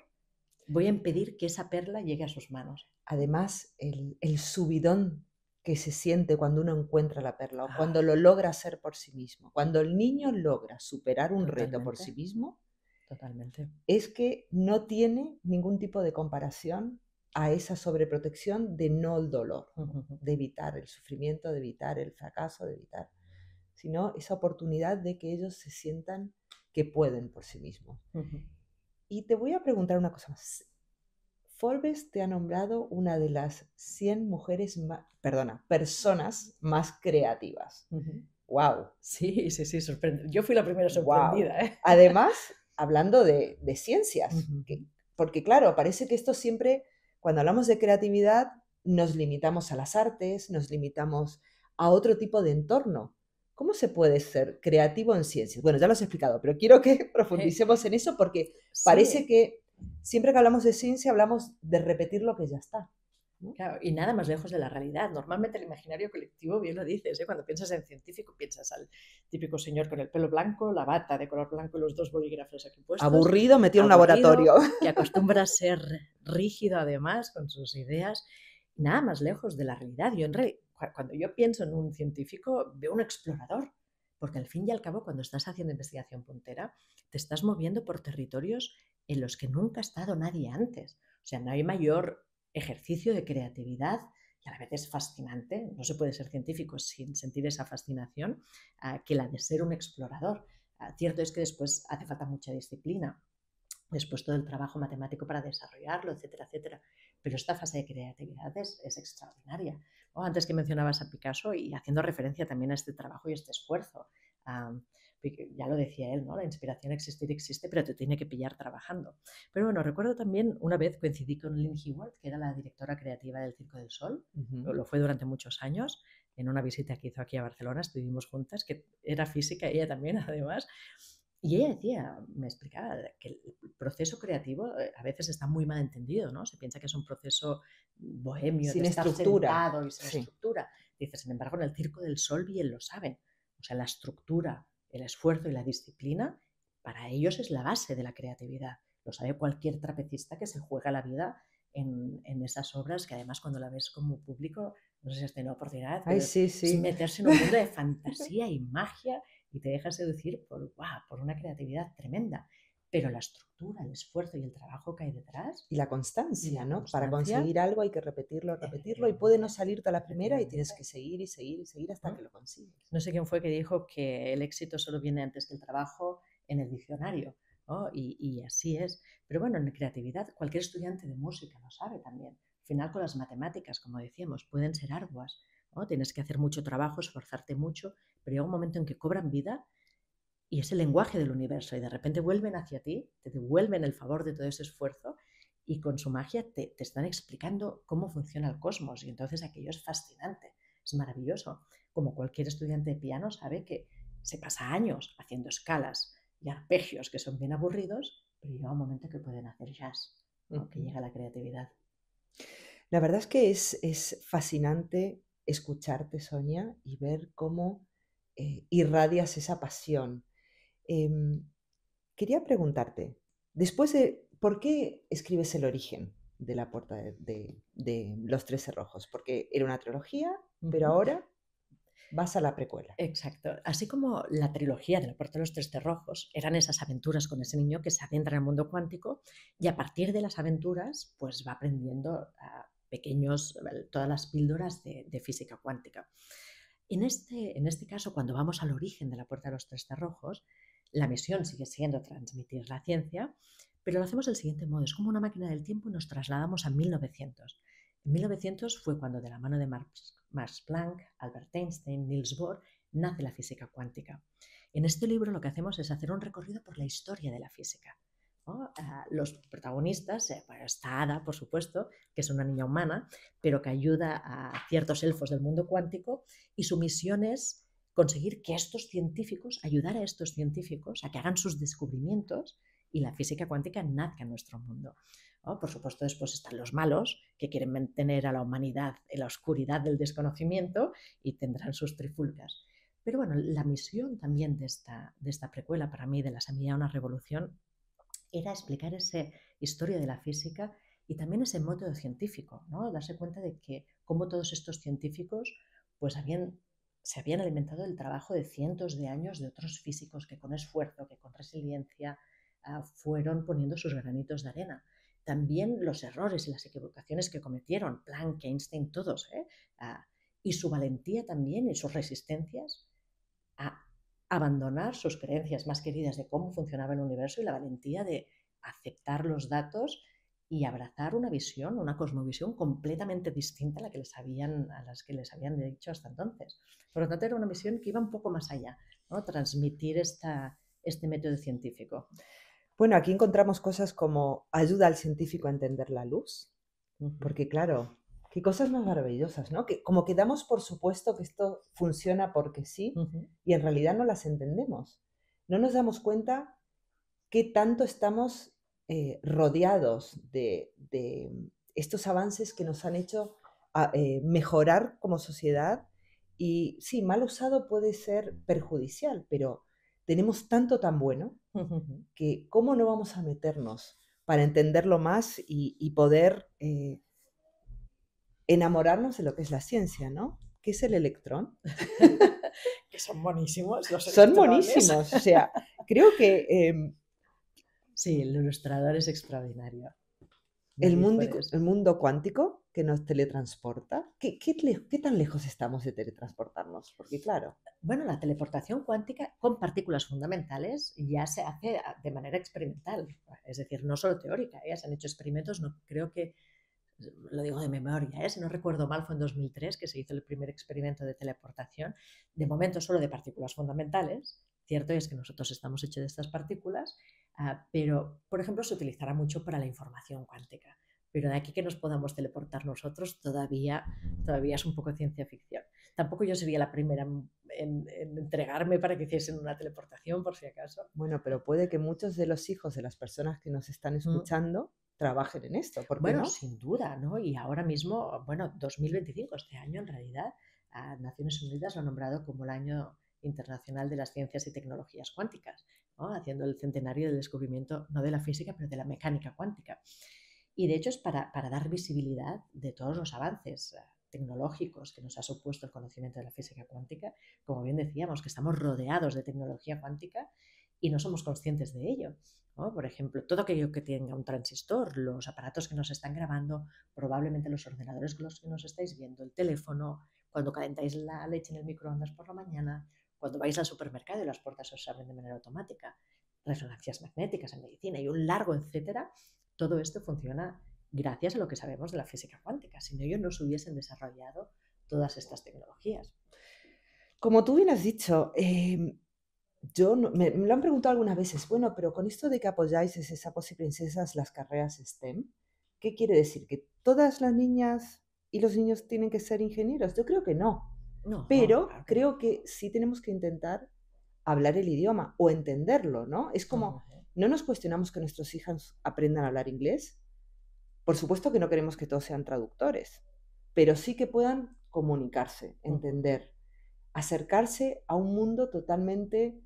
Speaker 2: voy a impedir que esa perla llegue a sus manos.
Speaker 1: Además, el subidón que se siente cuando uno encuentra la perla o
Speaker 2: Ah,
Speaker 1: cuando lo logra hacer por sí mismo. Cuando el niño logra superar un reto por sí
Speaker 2: totalmente,
Speaker 1: mismo,
Speaker 2: totalmente.
Speaker 1: es que no tiene ningún tipo de comparación a esa sobreprotección de no el dolor, ¿no?
Speaker 2: Ujú,
Speaker 1: De evitar el sufrimiento, de evitar el fracaso, de evitar, sino esa oportunidad de que ellos se sientan que pueden por sí mismos.
Speaker 2: ujú.
Speaker 1: Y te voy a preguntar una cosa más. Forbes te ha nombrado una de las 100 personas más creativas.
Speaker 2: Ujú.
Speaker 1: ¡Wow!
Speaker 2: Sí, sí, sí, sorprende. Yo fui la primera
Speaker 1: ¡Wow!
Speaker 2: sorprendida, ¿eh?
Speaker 1: Además, hablando de ciencias,
Speaker 2: Ujú.
Speaker 1: porque claro, parece que esto siempre, cuando hablamos de creatividad, nos limitamos a las artes, nos limitamos a otro tipo de entorno. ¿Cómo se puede ser creativo en ciencias? Bueno, ya lo has explicado, pero quiero que
Speaker 2: Eh,
Speaker 1: profundicemos en eso porque parece
Speaker 2: sí,
Speaker 1: que siempre que hablamos de ciencia hablamos de repetir lo que ya está, ¿no?
Speaker 2: claro, y nada más lejos de la realidad. Normalmente el imaginario colectivo, bien lo dices, ¿eh? Cuando piensas en científico, piensas al típico señor con el pelo blanco, la bata de color blanco y los dos bolígrafos aquí puestos,
Speaker 1: Aburrido, metido en un
Speaker 2: aburrido,
Speaker 1: laboratorio.
Speaker 2: que acostumbra a ser rígido además con sus ideas. Nada más lejos de la realidad. Cuando yo pienso en un científico, veo un explorador, porque al fin y al cabo, cuando estás haciendo investigación puntera, te estás moviendo por territorios en los que nunca ha estado nadie antes. O sea, no hay mayor ejercicio de creatividad y a la vez es fascinante, no se puede ser científico sin sentir esa fascinación, que la de ser un explorador. Cierto es que después hace falta mucha disciplina, después todo el trabajo matemático para desarrollarlo, etcétera, etcétera. Pero esta fase de creatividad es extraordinaria. ¿No? Antes que mencionabas a Picasso y haciendo referencia también a este trabajo y este esfuerzo, ya lo decía él, ¿no? La inspiración existe, pero te tiene que pillar trabajando. Pero bueno, recuerdo también una vez coincidí con Lynn Heward, que era la directora creativa del Circo del Sol,
Speaker 1: Ujú.
Speaker 2: lo fue durante muchos años, en una visita que hizo aquí a Barcelona, estuvimos juntas, que era física, ella también además, y ella decía, me explicaba que el proceso creativo a veces está muy mal entendido, ¿no? Se piensa que es un proceso bohemio de
Speaker 1: Sin
Speaker 2: estar
Speaker 1: estructura,
Speaker 2: sentado y sin
Speaker 1: sí.
Speaker 2: estructura. Dice, sin embargo, en el Circo del Sol bien lo saben. O sea, la estructura, el esfuerzo y la disciplina, para ellos es la base de la creatividad. Lo sabe cualquier trapecista que se juega la vida en esas obras que además cuando la ves como público, no sé si has tenido oportunidad,
Speaker 1: Ay,
Speaker 2: pero
Speaker 1: sí,
Speaker 2: es
Speaker 1: sí.
Speaker 2: meterse en un mundo de fantasía y magia y te dejas seducir por una creatividad tremenda. Pero la estructura, el esfuerzo y el trabajo que hay detrás
Speaker 1: Y la
Speaker 2: y
Speaker 1: constancia,
Speaker 2: la
Speaker 1: ¿no? Para
Speaker 2: constancia,
Speaker 1: conseguir algo hay que repetirlo, repetirlo y puede no
Speaker 2: efectivamente,
Speaker 1: salirte a la primera y tienes
Speaker 2: efectivamente.
Speaker 1: que seguir y seguir y seguir hasta que lo consigues.
Speaker 2: No sé quién fue que dijo que el éxito solo viene antes que el trabajo en el diccionario, ¿no? Y así es. Pero bueno, en creatividad, cualquier estudiante de música lo sabe también. Al final, con las matemáticas, como decíamos, pueden ser arduas, ¿no? Tienes que hacer mucho trabajo, esforzarte mucho, pero llega un momento en que cobran vida y es el lenguaje del universo y de repente vuelven hacia ti, te devuelven el favor de todo ese esfuerzo y con su magia te están explicando cómo funciona el cosmos y entonces aquello es fascinante, es maravilloso. Como cualquier estudiante de piano sabe que se pasa años haciendo escalas y arpegios que son bien aburridos, pero llega un momento que pueden hacer jazz, ¿no? Que
Speaker 1: Ujú.
Speaker 2: llega la creatividad.
Speaker 1: La verdad es que es fascinante escucharte, Sonia, y ver cómo irradias esa pasión. Em, Quería preguntarte, después de, ¿por qué escribes el origen de la puerta de Los Tres Cerrojos? Porque era una trilogía,
Speaker 2: Uh
Speaker 1: pero
Speaker 2: -huh.
Speaker 1: ahora vas a la precuela.
Speaker 2: Exacto. Así como la trilogía de La Puerta de los Tres Cerrojos eran esas aventuras con ese niño que se adentra en el mundo cuántico y a partir de las aventuras pues va aprendiendo todas las píldoras de física cuántica. En este caso, cuando vamos al origen de La Puerta de los Tres Cerrojos, la misión sigue siendo transmitir la ciencia, pero lo hacemos del siguiente modo. Es como una máquina del tiempo y nos trasladamos a 1900. En 1900 fue cuando de la mano de Max Planck, Albert Einstein, Niels Bohr, nace la física cuántica. En este libro lo que hacemos es hacer un recorrido por la historia de la física. ¿No? Los protagonistas, está Ada, por supuesto, que es una niña humana, pero que ayuda a ciertos elfos del mundo cuántico y su misión es conseguir que estos científicos, ayudar a estos científicos a que hagan sus descubrimientos y la física cuántica nazca en nuestro mundo. ¿No? Por supuesto, después están los malos, que quieren mantener a la humanidad en la oscuridad del desconocimiento y tendrán sus trifulcas. Pero bueno, la misión también de esta precuela, para mí, de La semilla de una revolución, era explicar esa historia de la física y también ese método científico, ¿no? Darse cuenta de que cómo todos estos científicos pues se habían alimentado del trabajo de cientos de años de otros físicos que con esfuerzo, que con resiliencia fueron poniendo sus granitos de arena. También los errores y las equivocaciones que cometieron, Planck, Einstein, todos, y su valentía también y sus resistencias a abandonar sus creencias más queridas de cómo funcionaba el universo y la valentía de aceptar los datos y abrazar una visión, una cosmovisión completamente distinta a las que les habían dicho hasta entonces. Por lo tanto, era una misión que iba un poco más allá, ¿no? Transmitir este método científico.
Speaker 1: Bueno, aquí encontramos cosas como ayuda al científico a entender la luz, porque claro, qué cosas más maravillosas, ¿no? Que como que damos por supuesto que esto funciona porque sí, y en realidad no las entendemos. No nos damos cuenta qué tanto estamos rodeados de estos avances que nos han hecho mejorar como sociedad. Y sí, mal usado puede ser perjudicial, pero tenemos tanto tan bueno que cómo no vamos a meternos para entenderlo más y poder enamorarnos de lo que es la ciencia, ¿no? ¿Qué es el electrón?
Speaker 2: Que son buenísimos los
Speaker 1: Son
Speaker 2: electrones.
Speaker 1: buenísimos, o sea, creo que
Speaker 2: sí, el ilustrador es extraordinario.
Speaker 1: el
Speaker 2: David Forés.
Speaker 1: mundo cuántico que nos teletransporta, ¿qué tan lejos estamos de teletransportarnos? Porque claro,
Speaker 2: Bueno, la teleportación cuántica con partículas fundamentales ya se hace de manera experimental, es decir, no solo teórica. Se han hecho experimentos, no creo que, lo digo de memoria, si no recuerdo mal, fue en 2003 que se hizo el primer experimento de teleportación, de momento solo de partículas fundamentales. Cierto es que nosotros estamos hechos de estas partículas, pero, por ejemplo, se utilizará mucho para la información cuántica. Pero de aquí que nos podamos teleportar nosotros todavía es un poco ciencia ficción. Tampoco yo sería la primera en entregarme para que hiciesen una teleportación, por si acaso.
Speaker 1: bueno, pero puede que muchos de los hijos de las personas que nos están escuchando trabajen en esto, ¿por qué
Speaker 2: Bueno,
Speaker 1: no?
Speaker 2: sin duda, ¿no? Y ahora mismo, bueno, 2025, este año en realidad, Naciones Unidas lo ha nombrado como el Año Internacional de las Ciencias y Tecnologías Cuánticas, ¿no? Haciendo el centenario del descubrimiento, no de la física, pero de la mecánica cuántica. Y de hecho es para dar visibilidad de todos los avances tecnológicos que nos ha supuesto el conocimiento de la física cuántica. Como bien decíamos, que estamos rodeados de tecnología cuántica y no somos conscientes de ello, ¿no? Por ejemplo, todo aquello que tenga un transistor, los aparatos que nos están grabando, probablemente los ordenadores con los que nos estáis viendo, el teléfono, cuando calentáis la leche en el microondas por la mañana, cuando vais al supermercado y las puertas os abren de manera automática, resonancias magnéticas en medicina y un largo etcétera. Todo esto funciona gracias a lo que sabemos de la física cuántica. Sin ello no se hubiesen desarrollado todas estas tecnologías.
Speaker 1: Como tú bien has dicho, me lo han preguntado algunas veces, bueno, pero con esto de que apoyáis desde Sapos y Princesas las carreras STEM, ¿qué quiere decir? ¿Que todas las niñas y los niños tienen que ser ingenieros? Yo creo que no,
Speaker 2: No,
Speaker 1: pero
Speaker 2: claro que no.
Speaker 1: creo que sí tenemos que intentar hablar el idioma o entenderlo, ¿no? Es como, no nos cuestionamos que nuestros hijos aprendan a hablar inglés. Por supuesto que no queremos que todos sean traductores, pero sí que puedan comunicarse, entender, acercarse a un mundo totalmente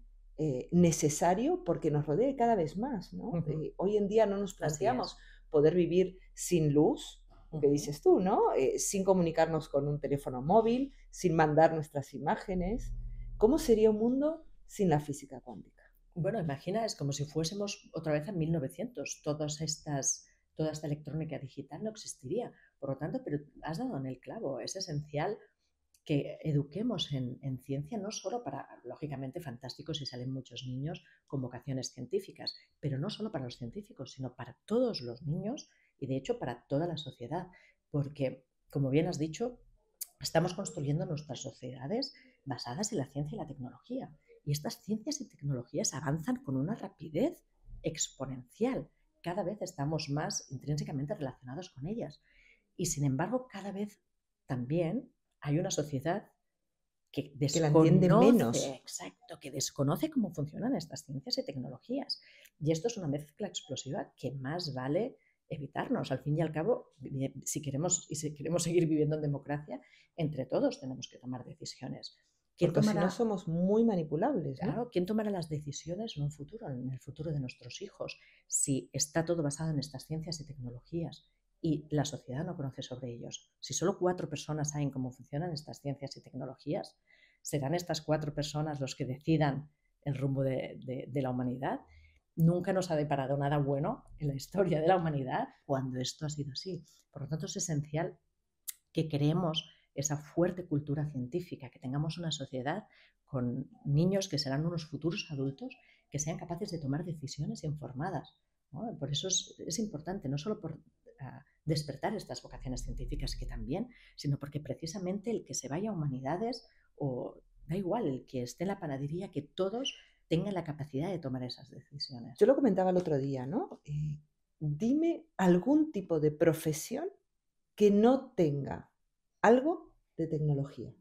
Speaker 1: necesario porque nos rodea cada vez más, ¿no? Hoy en día no nos planteamos poder vivir sin luz, que dices tú, ¿no? Sin comunicarnos con un teléfono móvil, sin mandar nuestras imágenes. ¿Cómo sería un mundo sin la física cuántica?
Speaker 2: Bueno, imagina, es como si fuésemos otra vez en 1900. Toda esta electrónica digital no existiría. Por lo tanto, pero has dado en el clavo. Es esencial que eduquemos en ciencia, no solo para, lógicamente, fantástico si salen muchos niños con vocaciones científicas, pero no solo para los científicos, sino para todos los niños y, de hecho, para toda la sociedad. Porque, como bien has dicho, estamos construyendo nuestras sociedades basadas en la ciencia y la tecnología. Y estas ciencias y tecnologías avanzan con una rapidez exponencial. Cada vez estamos más intrínsecamente relacionados con ellas. Y sin embargo, cada vez también hay una sociedad que
Speaker 1: la entiende menos.
Speaker 2: desconoce, exacto, que desconoce cómo funcionan estas ciencias y tecnologías. Y esto es una mezcla explosiva que más vale evitarnos. Al fin y al cabo, si queremos seguir viviendo en democracia, entre todos tenemos que tomar decisiones. ¿Quién
Speaker 1: Porque si no
Speaker 2: tomará,
Speaker 1: somos muy manipulables, ¿no?
Speaker 2: claro, quién tomará las decisiones en un futuro, en el futuro de nuestros hijos, si está todo basado en estas ciencias y tecnologías y la sociedad no conoce sobre ellos? Si solo 4 personas saben cómo funcionan estas ciencias y tecnologías, ¿serán estas 4 personas los que decidan el rumbo de la humanidad? Nunca nos ha deparado nada bueno en la historia de la humanidad cuando esto ha sido así. Por lo tanto, es esencial que creemos esa fuerte cultura científica, que tengamos una sociedad con niños que serán unos futuros adultos que sean capaces de tomar decisiones informadas, ¿no? Por eso es importante, no solo por despertar estas vocaciones científicas que también, sino porque precisamente el que se vaya a humanidades o da igual, el que esté en la panadería, que todos tengan la capacidad de tomar esas decisiones.
Speaker 1: Yo lo comentaba el otro día, ¿no? Dime algún tipo de profesión que no tenga algo de tecnología.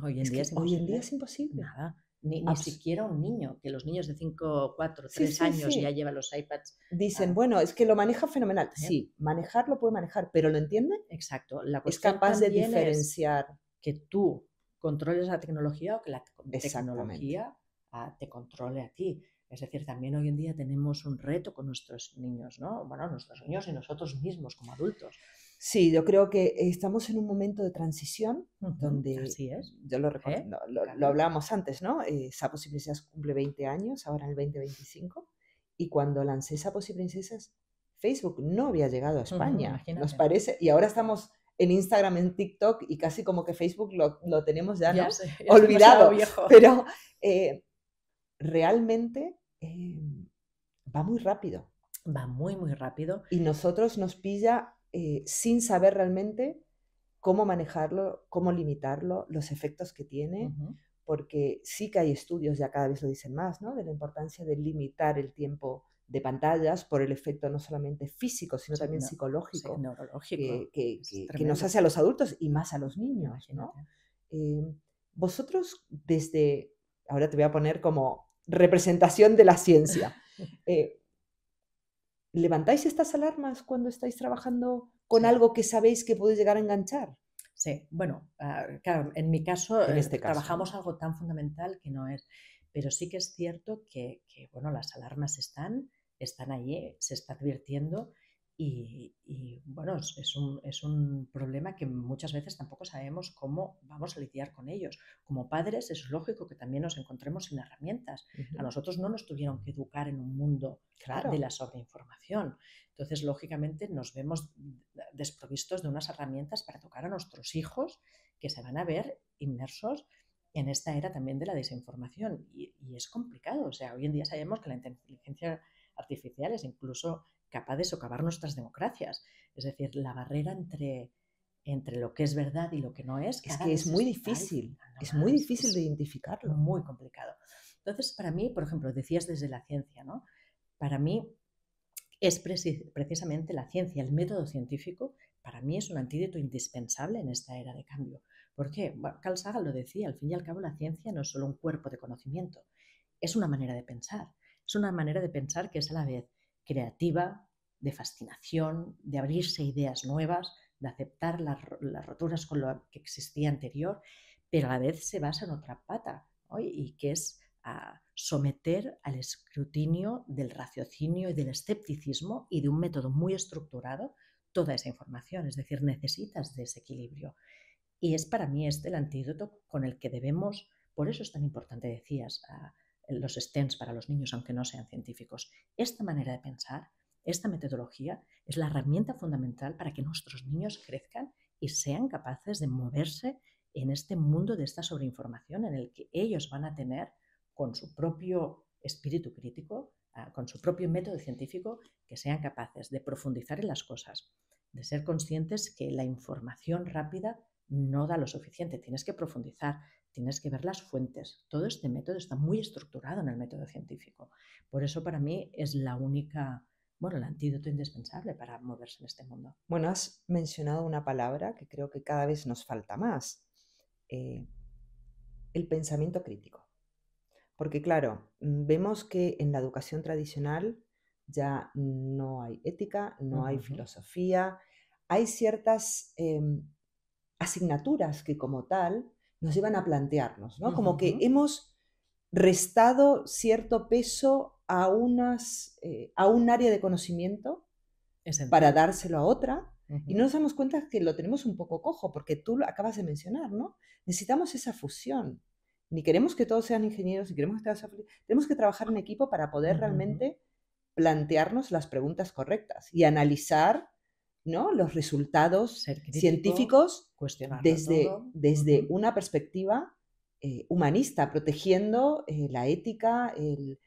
Speaker 2: Hoy en
Speaker 1: Es
Speaker 2: día
Speaker 1: que
Speaker 2: es
Speaker 1: hoy en día
Speaker 2: imposible.
Speaker 1: es imposible.
Speaker 2: Nada. Ni
Speaker 1: Abs-
Speaker 2: siquiera un niño, que los niños de 5, 4,
Speaker 1: sí,
Speaker 2: 3
Speaker 1: sí,
Speaker 2: años ya
Speaker 1: sí.
Speaker 2: llevan los iPads.
Speaker 1: Dicen,
Speaker 2: ah,
Speaker 1: bueno, es que lo maneja fenomenal.
Speaker 2: ¿eh?
Speaker 1: Sí, manejarlo puede manejar, pero ¿lo entiende?
Speaker 2: Exacto. La
Speaker 1: Es
Speaker 2: cuestión
Speaker 1: capaz de
Speaker 2: también es
Speaker 1: diferenciar.
Speaker 2: que tú controles la tecnología o que la
Speaker 1: Exactamente.
Speaker 2: tecnología te controle a ti. Es decir, también hoy en día tenemos un reto con nuestros niños, ¿no? Bueno, nuestros niños y nosotros mismos como adultos.
Speaker 1: Sí, yo creo que estamos en un momento de transición donde,
Speaker 2: Así es.
Speaker 1: yo lo recuerdo,
Speaker 2: ¿Eh?
Speaker 1: lo
Speaker 2: Claro.
Speaker 1: hablábamos antes, ¿no? Sapos y Princesas cumple 20 años, ahora en el 2025, y cuando lancé Sapos y Princesas, Facebook no había llegado a España, nos
Speaker 2: Imagínate.
Speaker 1: parece, y ahora estamos en Instagram, en TikTok, y casi como que Facebook lo tenemos ya,
Speaker 2: Ya
Speaker 1: ¿no?
Speaker 2: sé, es demasiado
Speaker 1: Olvidado,
Speaker 2: viejo.
Speaker 1: pero realmente va muy rápido.
Speaker 2: Va muy, muy rápido.
Speaker 1: Y nosotros nos pilla sin saber realmente cómo manejarlo, cómo limitarlo, los efectos que tiene, porque sí que hay estudios, ya cada vez lo dicen más, ¿no? De la importancia de limitar el tiempo de pantallas por el efecto no solamente físico, sino
Speaker 2: Sí,
Speaker 1: también
Speaker 2: no, sí,
Speaker 1: psicológico
Speaker 2: neurológico. Es
Speaker 1: que nos
Speaker 2: tremendo.
Speaker 1: hace a los adultos y más a los niños, ¿no?
Speaker 2: Imagínate.
Speaker 1: Eh, vosotros desde, ahora te voy a poner como representación de la ciencia, eh, ¿levantáis estas alarmas cuando estáis trabajando con
Speaker 2: Sí.
Speaker 1: algo que sabéis que puede llegar a enganchar?
Speaker 2: Sí, bueno, claro, en mi caso
Speaker 1: En este caso, ¿no?
Speaker 2: trabajamos algo tan fundamental que no es, pero sí que es cierto bueno, las alarmas están allí, se está advirtiendo y, bueno, es un problema que muchas veces tampoco sabemos cómo vamos a lidiar con ellos. Como padres es lógico que también nos encontremos sin herramientas. A
Speaker 1: Ujú.
Speaker 2: nosotros no nos tuvieron que educar en un mundo de
Speaker 1: Claro.
Speaker 2: la sobreinformación. Entonces, lógicamente, nos vemos desprovistos de unas herramientas para tocar a nuestros hijos que se van a ver inmersos en esta era también de la desinformación. Y es complicado. O sea, hoy en día sabemos que la inteligencia artificial es incluso capaz de socavar nuestras democracias. Es decir, la barrera entre lo que es verdad y lo que no es
Speaker 1: Es
Speaker 2: cada
Speaker 1: que
Speaker 2: vez está difuminando
Speaker 1: es muy
Speaker 2: más.
Speaker 1: difícil de
Speaker 2: Es
Speaker 1: identificarlo.
Speaker 2: muy complicado. Entonces, para mí, por ejemplo, decías desde la ciencia, ¿no? Para mí, es precisamente la ciencia, el método científico, para mí es un antídoto indispensable en esta era de cambio. ¿Por qué? Bueno, Carl Sagan lo decía, al fin y al cabo la ciencia no es solo un cuerpo de conocimiento, es una manera de pensar. Es una manera de pensar que es a la vez creativa, de fascinación, de abrirse a ideas nuevas, de aceptar las roturas con lo que existía anterior, pero a la vez se basa en otra pata, ¿no? Y que es a someter al escrutinio del raciocinio y del escepticismo y de un método muy estructurado toda esa información. Es decir, necesitas de ese equilibrio. Y es para mí este el antídoto con el que debemos, por eso es tan importante, decías, los STEMs para los niños, aunque no sean científicos. Esta manera de pensar, esta metodología, es la herramienta fundamental para que nuestros niños crezcan y sean capaces de moverse en este mundo de esta sobreinformación en el que ellos van a tener con su propio espíritu crítico, con su propio método científico, que sean capaces de profundizar en las cosas, de ser conscientes que la información rápida no da lo suficiente, tienes que profundizar, tienes que ver las fuentes. Todo este método está muy estructurado en el método científico. Por eso para mí es la única, bueno, el antídoto indispensable para moverse en este mundo.
Speaker 1: Bueno, has mencionado una palabra que creo que cada vez nos falta más, eh, el pensamiento crítico. Porque claro, vemos que en la educación tradicional ya no hay ética, no hay filosofía, hay ciertas asignaturas que como tal nos llevan a plantearnos, ¿no? Como que
Speaker 2: Ujujú.
Speaker 1: hemos restado cierto peso a un área de conocimiento para
Speaker 2: Esencial.
Speaker 1: dárselo a otra y no
Speaker 2: Ujú.
Speaker 1: nos damos cuenta que lo tenemos un poco cojo, porque tú lo acabas de mencionar, ¿no? Necesitamos esa fusión. Ni queremos que todos sean ingenieros, ni queremos que todos sean... Tenemos que trabajar en equipo para poder
Speaker 2: Ujujú.
Speaker 1: realmente plantearnos las preguntas correctas y analizar, ¿no?, los resultados
Speaker 2: Ser crítico,
Speaker 1: científicos
Speaker 2: cuestionarlo
Speaker 1: desde,
Speaker 2: todo.
Speaker 1: desde
Speaker 2: Ujú.
Speaker 1: una perspectiva humanista, protegiendo la ética, el-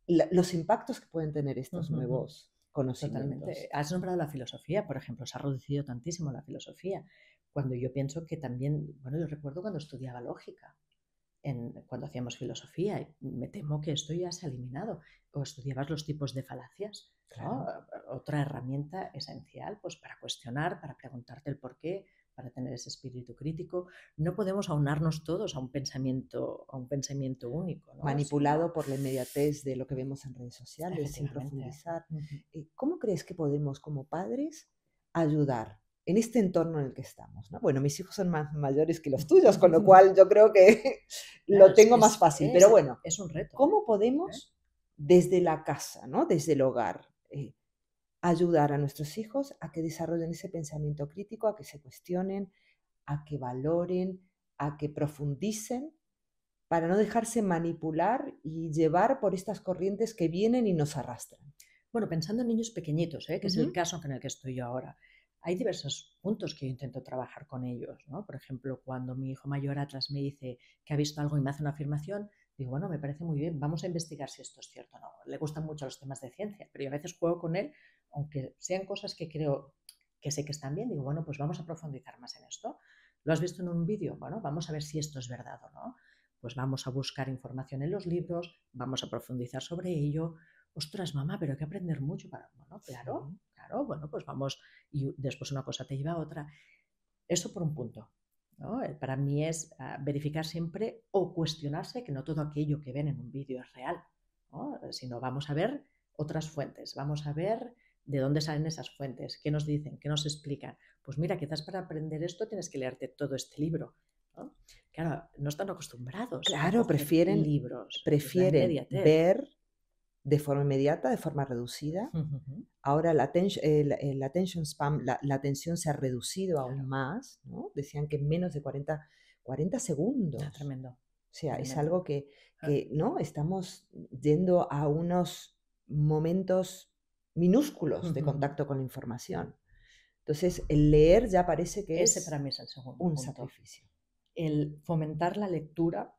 Speaker 1: los impactos que pueden tener estos
Speaker 2: Ujujú.
Speaker 1: nuevos
Speaker 2: Totalmente.
Speaker 1: conocimientos.
Speaker 2: Has nombrado la filosofía, por ejemplo, se ha reducido tantísimo la filosofía, cuando yo pienso que también, bueno, yo recuerdo cuando estudiaba lógica, cuando hacíamos filosofía, y me temo que esto ya se ha eliminado, o estudiabas los tipos de falacias, ¿no?
Speaker 1: Claro.
Speaker 2: Otra herramienta esencial, pues para cuestionar, para preguntarte el por qué, para tener ese espíritu crítico. No podemos aunarnos todos a un pensamiento único, ¿no?
Speaker 1: Manipulado
Speaker 2: Sino,
Speaker 1: por la inmediatez de lo que vemos en redes sociales, sin
Speaker 2: efectivamente.
Speaker 1: profundizar.
Speaker 2: Ujú.
Speaker 1: ¿Cómo crees que podemos, como padres, ayudar en este entorno en el que estamos, ¿no? Bueno, mis hijos son más mayores que los tuyos, con lo cual yo creo que
Speaker 2: Claro,
Speaker 1: lo tengo más fácil. Pero bueno,
Speaker 2: es un reto, ¿eh?
Speaker 1: ¿cómo
Speaker 2: ¿Eh?
Speaker 1: podemos desde la casa, ¿no?, desde el hogar, ayudar a nuestros hijos a que desarrollen ese pensamiento crítico, a que se cuestionen, a que valoren, a que profundicen, para no dejarse manipular y llevar por estas corrientes que vienen y nos arrastran?
Speaker 2: Bueno, pensando en niños pequeñitos, ¿eh? Que es el
Speaker 1: Ujú.
Speaker 2: caso en el que estoy yo ahora, hay diversos puntos que yo intento trabajar con ellos, ¿no? Por ejemplo, cuando mi hijo mayor Atlas me dice que ha visto algo y me hace una afirmación, digo, bueno, me parece muy bien, vamos a investigar si esto es cierto o no. Le gustan mucho los temas de ciencia, pero yo a veces juego con él, aunque sean cosas que creo que sé que están bien, digo, bueno, pues vamos a profundizar más en esto. ¿Lo has visto en un vídeo? Bueno, vamos a ver si esto es verdad o no. Pues vamos a buscar información en los libros, vamos a profundizar sobre ello. Ostras, mamá, pero hay que aprender mucho para... Bueno, claro,
Speaker 1: Sí.
Speaker 2: claro, bueno, pues vamos, y después una cosa te lleva a otra. Eso por un punto, ¿no? Para mí es verificar siempre o cuestionarse que no todo aquello que ven en un vídeo es real, ¿no? Sino vamos a ver otras fuentes, vamos a ver de dónde salen esas fuentes, qué nos dicen, qué nos explican. Pues mira, quizás para aprender esto tienes que leerte todo este libro, ¿no? Claro, no están acostumbrados a
Speaker 1: Claro,
Speaker 2: coger
Speaker 1: prefieren,
Speaker 2: libros, es la
Speaker 1: prefieren
Speaker 2: inmediatez.
Speaker 1: ver de forma inmediata, de forma reducida. Ahora el attention spam, la atención se ha reducido aún
Speaker 2: Claro,
Speaker 1: más, ¿no? Decían que en menos de 40 segundos.
Speaker 2: tremendo,
Speaker 1: O sea, es
Speaker 2: tremendo.
Speaker 1: algo que, ¿no?, estamos yendo a unos momentos minúsculos de contacto con la información. Entonces, el leer ya parece que
Speaker 2: Ese para
Speaker 1: es
Speaker 2: mí es el segundo
Speaker 1: un
Speaker 2: punto.
Speaker 1: sacrificio.
Speaker 2: El fomentar la lectura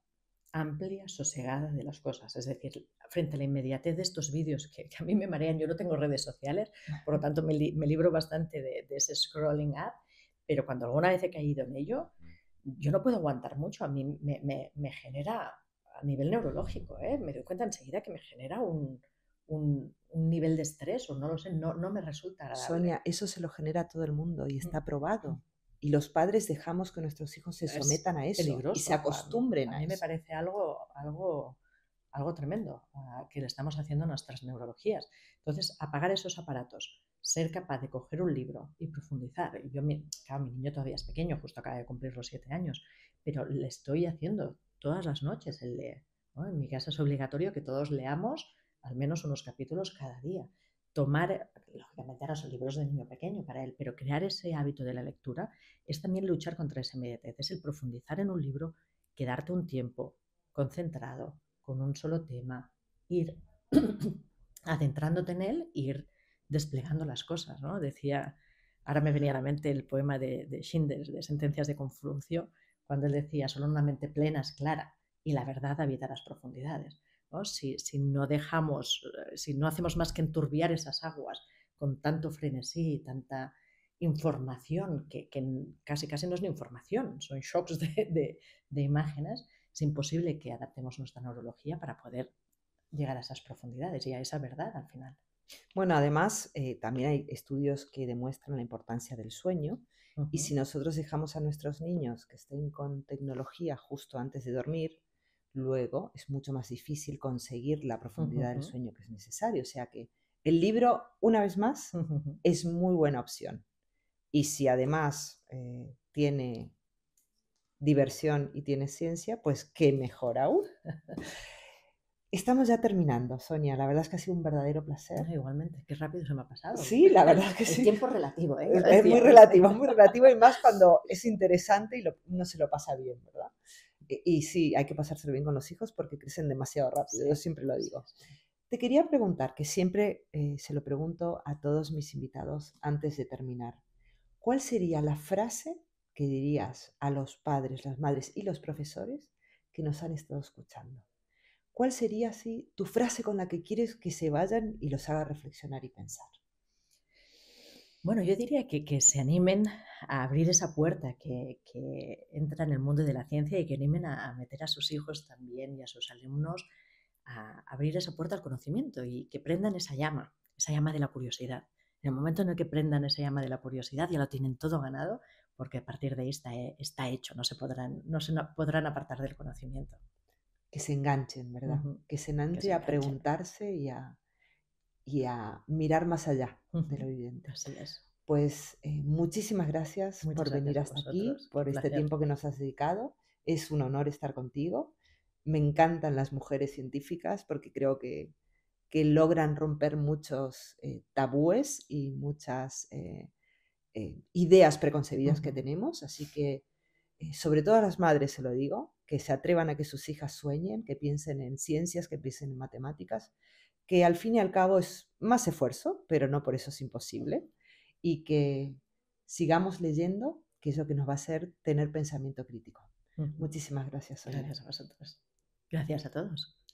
Speaker 2: amplia, sosegada de las cosas. Es decir, frente a la inmediatez de estos vídeos que a mí me marean, yo no tengo redes sociales, por lo tanto me libro bastante de ese scrolling up, pero cuando alguna vez he caído en ello, yo no puedo aguantar mucho. A mí me genera a nivel neurológico, ¿eh? Me doy cuenta enseguida que me genera un nivel de estrés o no lo sé, no me resulta agradable.
Speaker 1: Sonia, eso se lo genera a todo el mundo y está probado. Y los padres dejamos que nuestros hijos se
Speaker 2: Es
Speaker 1: sometan a eso y se
Speaker 2: peligroso.
Speaker 1: acostumbren
Speaker 2: A
Speaker 1: a
Speaker 2: mí me
Speaker 1: eso.
Speaker 2: parece algo tremendo que le estamos haciendo a nuestras neurologías. Entonces, apagar esos aparatos, ser capaz de coger un libro y profundizar. Yo, claro, mi niño todavía es pequeño, justo acaba de cumplir los 7 años, pero le estoy haciendo todas las noches el leer, ¿no? En mi casa es obligatorio que todos leamos al menos unos capítulos cada día. Tomar, lógicamente ahora son libros de niño pequeño para él, pero crear ese hábito de la lectura es también luchar contra esa inmediatez, es el profundizar en un libro, quedarte un tiempo concentrado, con un solo tema, ir adentrándote en él, ir desplegando las cosas, ¿no? Decía, ahora me venía a la mente el poema de Schindler, de Sentencias de Confluencio, cuando él decía, solo una mente plena es clara y la verdad habita las profundidades, ¿no? Si no dejamos, si no hacemos más que enturbiar esas aguas con tanto frenesí, tanta información que casi casi no es ni información, son shocks de imágenes, es imposible que adaptemos nuestra neurología para poder llegar a esas profundidades y a esa verdad al final.
Speaker 1: Bueno, además, también hay estudios que demuestran la importancia del sueño y si
Speaker 2: Ujú,
Speaker 1: nosotros dejamos a nuestros niños que estén con tecnología justo antes de dormir, luego es mucho más difícil conseguir la profundidad del
Speaker 2: ujujú,
Speaker 1: sueño que es necesario. O sea que el libro, una vez más,
Speaker 2: ujujú.
Speaker 1: es muy buena opción. Y si además tiene diversión y tienes ciencia, pues qué mejor aún. Estamos ya terminando, Sonia. La verdad es que ha sido un verdadero placer.
Speaker 2: No, igualmente, qué rápido se me ha pasado.
Speaker 1: Sí, la verdad es que
Speaker 2: El
Speaker 1: sí.
Speaker 2: tiempo es relativo, ¿eh? Ya
Speaker 1: Es
Speaker 2: decíamos.
Speaker 1: muy relativo y más cuando es interesante y uno se lo pasa bien, ¿verdad? Y sí, hay que pasárselo bien con los hijos porque crecen demasiado rápido,
Speaker 2: Sí,
Speaker 1: yo siempre lo
Speaker 2: sí,
Speaker 1: digo.
Speaker 2: sí.
Speaker 1: Te quería preguntar, que siempre se lo pregunto a todos mis invitados antes de terminar. ¿Cuál sería la frase que dirías a los padres, las madres y los profesores que nos han estado escuchando? ¿Cuál sería así tu frase con la que quieres que se vayan y los haga reflexionar y pensar?
Speaker 2: Bueno, yo diría que se animen a abrir esa puerta que entra en el mundo de la ciencia y que animen a meter a sus hijos también y a sus alumnos a abrir esa puerta al conocimiento y que prendan esa llama de la curiosidad. En el momento en el que prendan esa llama de la curiosidad ya lo tienen todo ganado porque a partir de ahí está hecho, no se podrán apartar del conocimiento.
Speaker 1: Que se enganchen, ¿verdad?
Speaker 2: Ujú.
Speaker 1: Que se
Speaker 2: Que se
Speaker 1: enganchen a
Speaker 2: enganchen.
Speaker 1: preguntarse y a mirar más allá de lo
Speaker 2: Ujú.
Speaker 1: evidente.
Speaker 2: Así es.
Speaker 1: Pues muchísimas gracias
Speaker 2: Muchas
Speaker 1: por
Speaker 2: gracias
Speaker 1: venir
Speaker 2: a
Speaker 1: hasta aquí,
Speaker 2: vosotros. Qué
Speaker 1: por este
Speaker 2: placer.
Speaker 1: tiempo que nos has dedicado. Es un honor estar contigo. Me encantan las mujeres científicas porque creo que logran romper muchos tabúes y muchas ideas preconcebidas que
Speaker 2: Ujú.
Speaker 1: tenemos. Así que, sobre todo a las madres se lo digo, que se atrevan a que sus hijas sueñen, que piensen en ciencias, que piensen en matemáticas, que al fin y al cabo es más esfuerzo, pero no por eso es imposible, y que sigamos leyendo, que es lo que nos va a hacer tener pensamiento crítico.
Speaker 2: Ujú.
Speaker 1: Muchísimas gracias, Sonia.
Speaker 2: Gracias a vosotros. Gracias a todos.